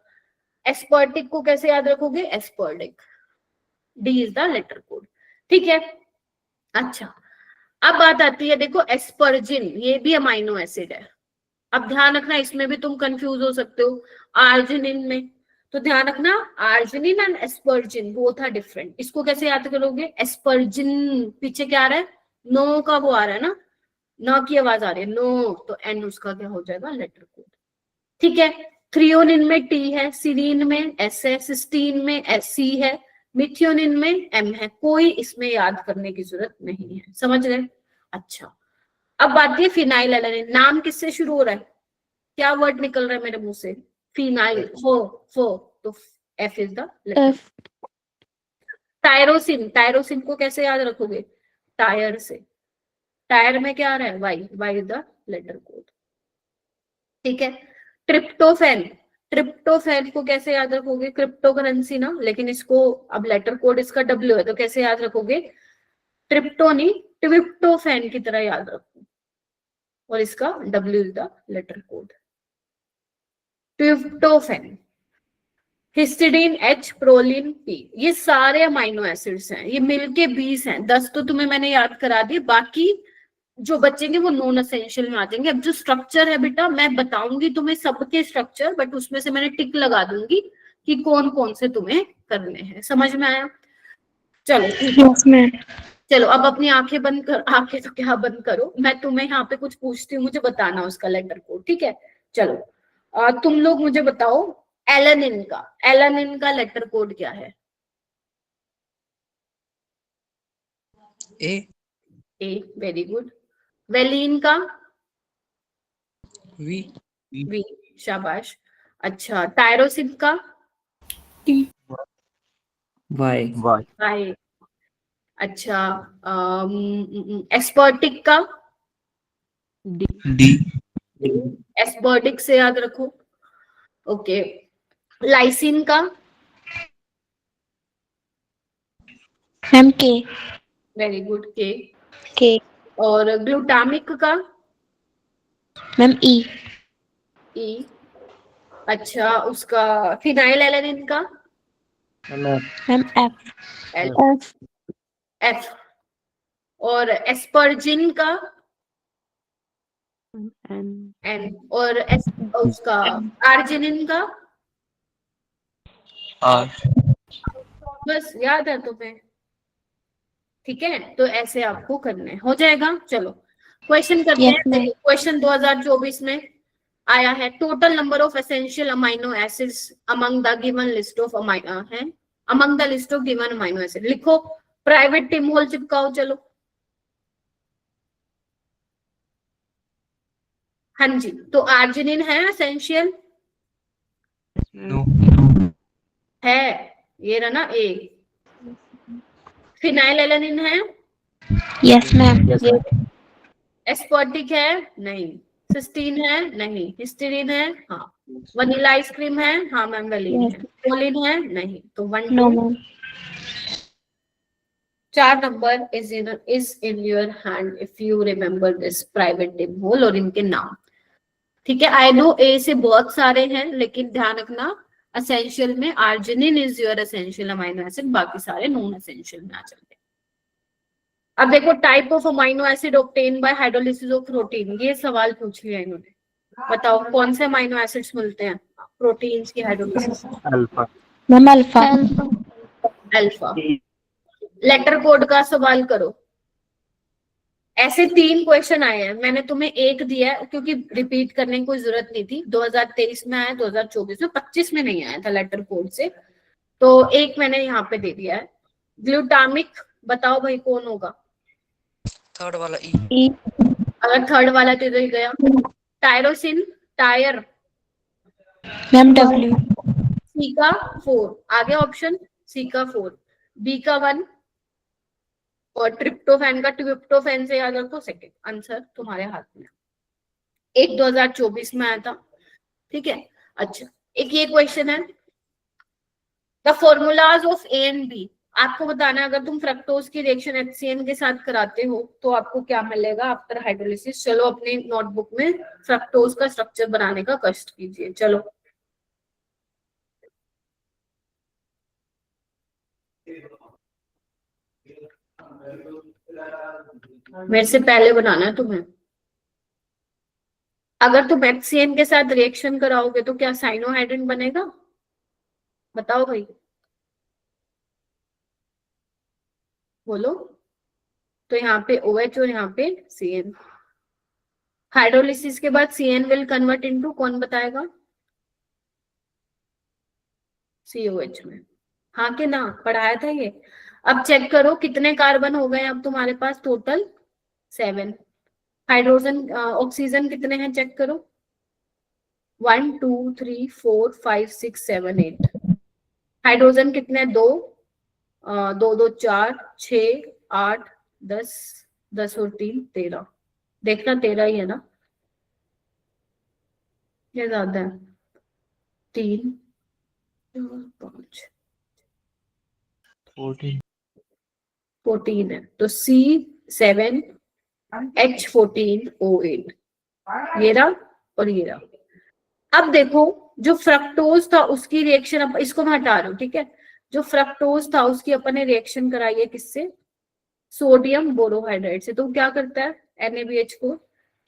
Speaker 1: एस्पर्टिक को कैसे याद रखोगे, aspartic, D is the letter code, ठीक है। अच्छा, अब बात आती है, देखो एस्पर्जिन, ये भी अमाइनो एसिड है। अब ध्यान रखना, इसमें भी तुम कंफ्यूज हो सकते हो आर्जिनिन में, तो ध्यान रखना arginine and asparagine both are different. इसको कैसे याद करोगे, एस्पर्जिन पीछे क्या आ रहा है, नो का वो आ रहा है ना, न की आवाज आ रही है, नो, तो एन उसका क्या हो जाएगा, लेटर कोड, ठीक है। थ्रियोनिन में टी है, सीरीन में एस है, सिस्टीन में SC है, मिथियोनिन में M है, कोई इसमें याद करने की जरूरत नहीं है, समझ रहे? अच्छा, अब बात है फिनाइलएलानिन, नाम किससे शुरू हो रहा है, क्या वर्ड निकल रहा है मेरे मुंह से, फिनाइल, फो, तो F is the letter. Tyrosine, tyrosine को कैसे याद रखोगे, टायर से, टायर में क्या आ रहा है, Y is the letter code, ठीक है। ट्रिप्टोफैन, ट्रिप्टोफैन को कैसे याद रखोगे? क्रिप्टो करेंसी ना, लेकिन इसको अब लेटर कोड इसका डब्ल्यू है, तो कैसे याद रखोगे? ट्रिप्टो नहीं, ट्रिप्टोफैन की तरह याद रखो, और इसका W is the letter code. Tryptophan, histidine H, proline P, ये सारे अमाइनो एसिड्स हैं, ये मिलके 20 हैं। 10 तो तुम्हें मैंने याद करा दिए, बाकी जो बचेंगे वो नॉन एसेंशियल में आ जाएंगे। अब जो स्ट्रक्चर है बेटा, मैं बताऊंगी तुम्हें सबके स्ट्रक्चर, बट उसमें से मैंने टिक लगा दूंगी कि कौन कौन से तुम्हें करने हैं। समझ में आया? चलो ठीक है।
Speaker 2: Yes ma'am.
Speaker 1: चलो अब अपनी आंखें बंद कर, आंखें तो क्या बंद करो, मैं तुम्हें यहाँ पे कुछ पूछती हूँ, मुझे बताना उसका लेटर कोड, ठीक है? चलो तुम लोग मुझे बताओ, एलानिन का, एलानिन का लेटर कोड क्या है?
Speaker 5: ए।
Speaker 1: ए, वेरी गुड। वेलिन का?
Speaker 5: वी।
Speaker 1: वी, शाबाश। अच्छा, टायरोसिन का?
Speaker 5: वाई।
Speaker 4: वाई।
Speaker 1: वाई। अच्छा, एस्पर्टिक का?
Speaker 5: डी।
Speaker 1: एस्पर्टिक से याद रखो। ओके, लाइसिन का?
Speaker 2: मैम के।
Speaker 1: वेरी गुड, के।
Speaker 2: के।
Speaker 1: और ग्लूटामिक का?
Speaker 2: मैम ई।
Speaker 1: ई। अच्छा, उसका फिनाइल एलानिन का?
Speaker 2: Ma'am F.
Speaker 1: L,
Speaker 2: F.
Speaker 1: F. और एस्पर्जिन का?
Speaker 2: एन।
Speaker 1: एन। और उसका आर्जिनिन का?
Speaker 5: आर।
Speaker 1: बस याद है तुम्हें? ठीक है, तो ऐसे आपको करने हो जाएगा। चलो क्वेश्चन करते
Speaker 2: Yes,
Speaker 1: हैं।
Speaker 2: ma'am.
Speaker 1: क्वेश्चन 2024 में आया है, total number of essential amino acids among the given list of है, among the list of given amino acid. लिखो, प्राइवेट टिम होल चिपकाओ। चलो, हाँ जी, तो आर्जिनिन है एसेंशियल?
Speaker 5: नो।
Speaker 1: है, ये रहा ना ए। फिनाइल एलानिन है?
Speaker 2: Yes ma'am.
Speaker 4: Yes ma'am.
Speaker 1: एस्पर्टिक है? नहीं। सिस्टीन है? नहीं। हिस्टीडीन है? हाँ। वनीला आइसक्रीम है? हाँ मैम, वैलिन
Speaker 2: Yes.
Speaker 1: है। कोलिन है? नहीं। तो 1
Speaker 2: no
Speaker 1: 2
Speaker 2: ma'am.
Speaker 1: 4 number is in your hand if you remember this private Tim Hall और इनके नाम। ठीक है, आई नो ए से बहुत सारे हैं, लेकिन ध्यान रखना एसेंशियल में arginine is your essential amino acid, बाकी सारे नॉन एसेंशियल में आ जाते हैं। अब देखो, type of amino acid obtain bye hydrolysis of protein, ये सवाल पूछ लिया इन्होंने। बताओ कौन से अमाइनो एसिड्स मिलते हैं प्रोटीन्स की hydrolysis?
Speaker 4: Alpha.
Speaker 2: Ma'am alpha.
Speaker 1: Alpha. Letter code का सवाल करो। ऐसे 3 क्वेश्चन आए हैं, मैंने तुम्हें एक दिया है क्योंकि रिपीट करने की कोई जरूरत नहीं थी। 2023 में आया, 2024 में, 25 में नहीं आया था लेटर कोड से, तो एक मैंने यहाँ पे दे दिया है। ग्लूटामिक, बताओ भाई कौन होगा?
Speaker 5: थर्ड वाला ई।
Speaker 2: ई।
Speaker 1: अगर थर्ड वाला तो इधर ही गया। Tyrosine, tyre?
Speaker 2: Ma'am W.
Speaker 1: C का 4, आगे ऑप्शन सी का 4, बी का 1, और ट्रिप्टोफैन का ट्रिप्टोफैन से याद रखो सेकंड। आंसर तुम्हारे हाथ में। एक 2024 में आया था, ठीक है। अच्छा, एक ये क्वेश्चन है, the formulas of A and B. आपको बताना है अगर तुम फ्रक्टोज की रिएक्शन HCN के साथ कराते हो तो आपको क्या मिलेगा आफ्टर हाइड्रोलिसिस। चलो अपनी नोटबुक में फ्रक्टोज का स्ट्रक्चर बनाने का कष्ट कीजिए। चलो, मेरे से पहले बनाना है तुम्हें। अगर तुम HCN के साथ रिएक्शन कराओगे तो क्या साइनोहाइड्रिन बनेगा? बताओ भाई, बोलो। तो यहाँ पे OH और यहाँ पे CN। हाइड्रोलिसिस के बाद CN विल कन्वर्ट इनटू, कौन बताएगा? COH में। हाँ कि ना, पढ़ाया था ये। अब चेक करो कितने कार्बन हो गए अब तुम्हारे पास, टोटल 7। हाइड्रोजन ऑक्सीजन कितने हैं चेक करो, 1 2 3 4 5 6 7 8। हाइड्रोजन कितने? 2 2 2 4 6 8 10, 10 और 3 13। देखना 13 ही है ना। ये ज्यादा है, 3 4 5 14 है, तो C7 H14O8 ये रहा और ये रहा। अब देखो जो फ्रक्टोज था उसकी रिएक्शन, अब इसको मैं हटा रहा हूँ, ठीक है। जो फ्रक्टोज था उसकी अपन ने रिएक्शन कराई है किससे, सोडियम बोरोहाइड्राइड से। तो क्या करता है NaBH को,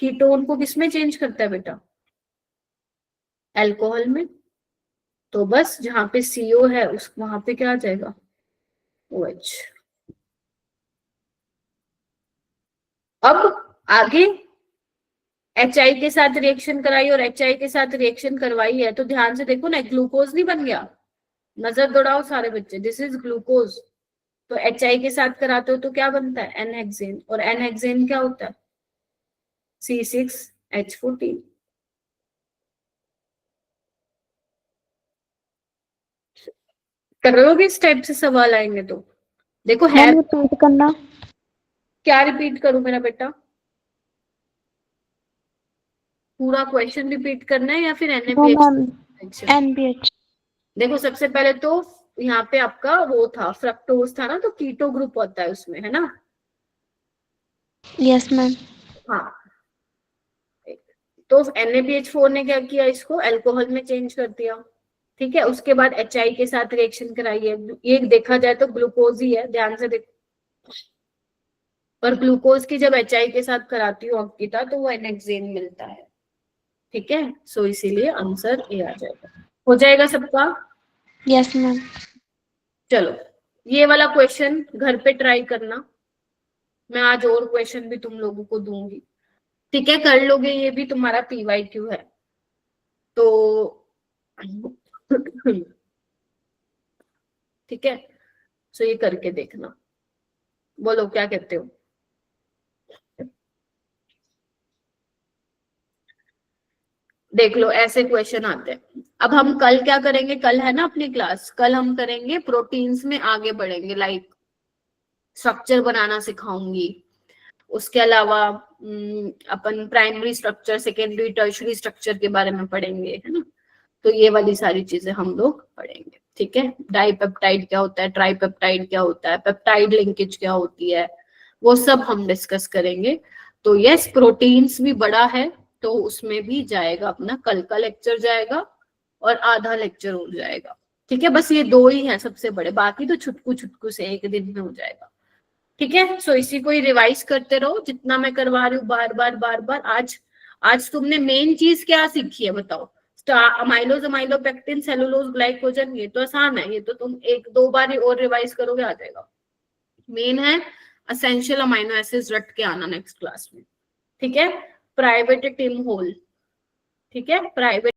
Speaker 1: कीटोन को किसमें चेंज करता है बेटा, अल्कोहल में। तो बस जहां पे CO है उस वहां पे क्या आ जाएगा, OH। अब आगे HI के साथ रिएक्शन कराई और HI के साथ रिएक्शन करवाई है, तो ध्यान से देखो ना, ग्लूकोज नहीं बन गया, नजर दौड़ाओ सारे बच्चे, दिस इज ग्लूकोज। तो HI के साथ कराते हो तो क्या बनता है, N-हेक्सेन, और N-हेक्सेन क्या होता है, C6H14। कर लोगे इस टाइप से सवाल आएंगे तो देखो है।
Speaker 2: मैम रिपीट करना।
Speaker 1: क्या रिपीट करूं मेरा बेटा, पूरा क्वेश्चन रिपीट करना है या फिर
Speaker 2: नो
Speaker 1: NaBH?
Speaker 2: Ma'am NaBH।
Speaker 1: देखो सबसे पहले तो यहाँ पे आपका वो था, फ्रक्टोज था ना, तो कीटो ग्रुप होता है उसमें, है ना।
Speaker 2: Yes ma'am.
Speaker 1: हाँ, तो NaBH4 ने क्या किया, इसको अल्कोहल में चेंज कर दिया, ठीक है। उसके बाद HI के साथ रिएक्शन कराई है, ये देखा जाए तो ग्लूकोज ही है, ध्यान से देखो। पर ग्लूकोज की जब HI के साथ कराती हूँ अंकिता तो वो N-हेक्सेन मिलता है, ठीक है। सो इसीलिए आंसर ए आ जाएगा। हो जाएगा सबका?
Speaker 2: Yes ma'am.
Speaker 1: चलो ये वाला क्वेश्चन घर पे ट्राई करना, मैं आज और क्वेश्चन भी तुम लोगों को दूंगी, ठीक है। कर लोगे, ये भी तुम्हारा PYQ है तो ठीक है। सो ये करके देखना, बोलो क्या कहते हो। देख लो ऐसे क्वेश्चन आते हैं। अब हम कल क्या करेंगे, कल है ना अपनी क्लास, कल हम करेंगे प्रोटीन्स में आगे बढ़ेंगे, लाइक स्ट्रक्चर बनाना सिखाऊंगी। उसके अलावा अपन primary structure, secondary, tertiary structure के बारे में पढ़ेंगे, है ना। तो ये वाली सारी चीजें हम लोग पढ़ेंगे, ठीक है। डाइपेप्टाइड क्या होता है, ट्राइपेप्टाइड क्या होता है, पेप्टाइड लिंकेज क्या होती है, वो सब हम डिस्कस करेंगे। तो यस, प्रोटीन्स भी बड़ा है, तो उसमें भी जाएगा अपना, कल का लेक्चर जाएगा और आधा लेक्चर हो जाएगा, ठीक है। बस ये 2 ही हैं सबसे बड़े, बाकी तो छुटकू छुटकू से एक दिन में हो जाएगा, ठीक है। सो इसी को ही रिवाइज करते रहो जितना मैं करवा रही हूँ, बार बार बार बार। आज तुमने मेन चीज क्या सीखी है बताओ, अमाइलोज, अमाइलोपेक्टिन, सेलुलोज, ग्लाइकोजन, ये तो आसान है, ये तो तुम 1-2 बार और रिवाइज करोगे आ जाएगा। मेन है एसेंशियल अमाइनो एसिड्स, रट के आना नेक्स्ट क्लास में, ठीक है। प्राइवेट टिम होल, ठीक है, प्राइवेट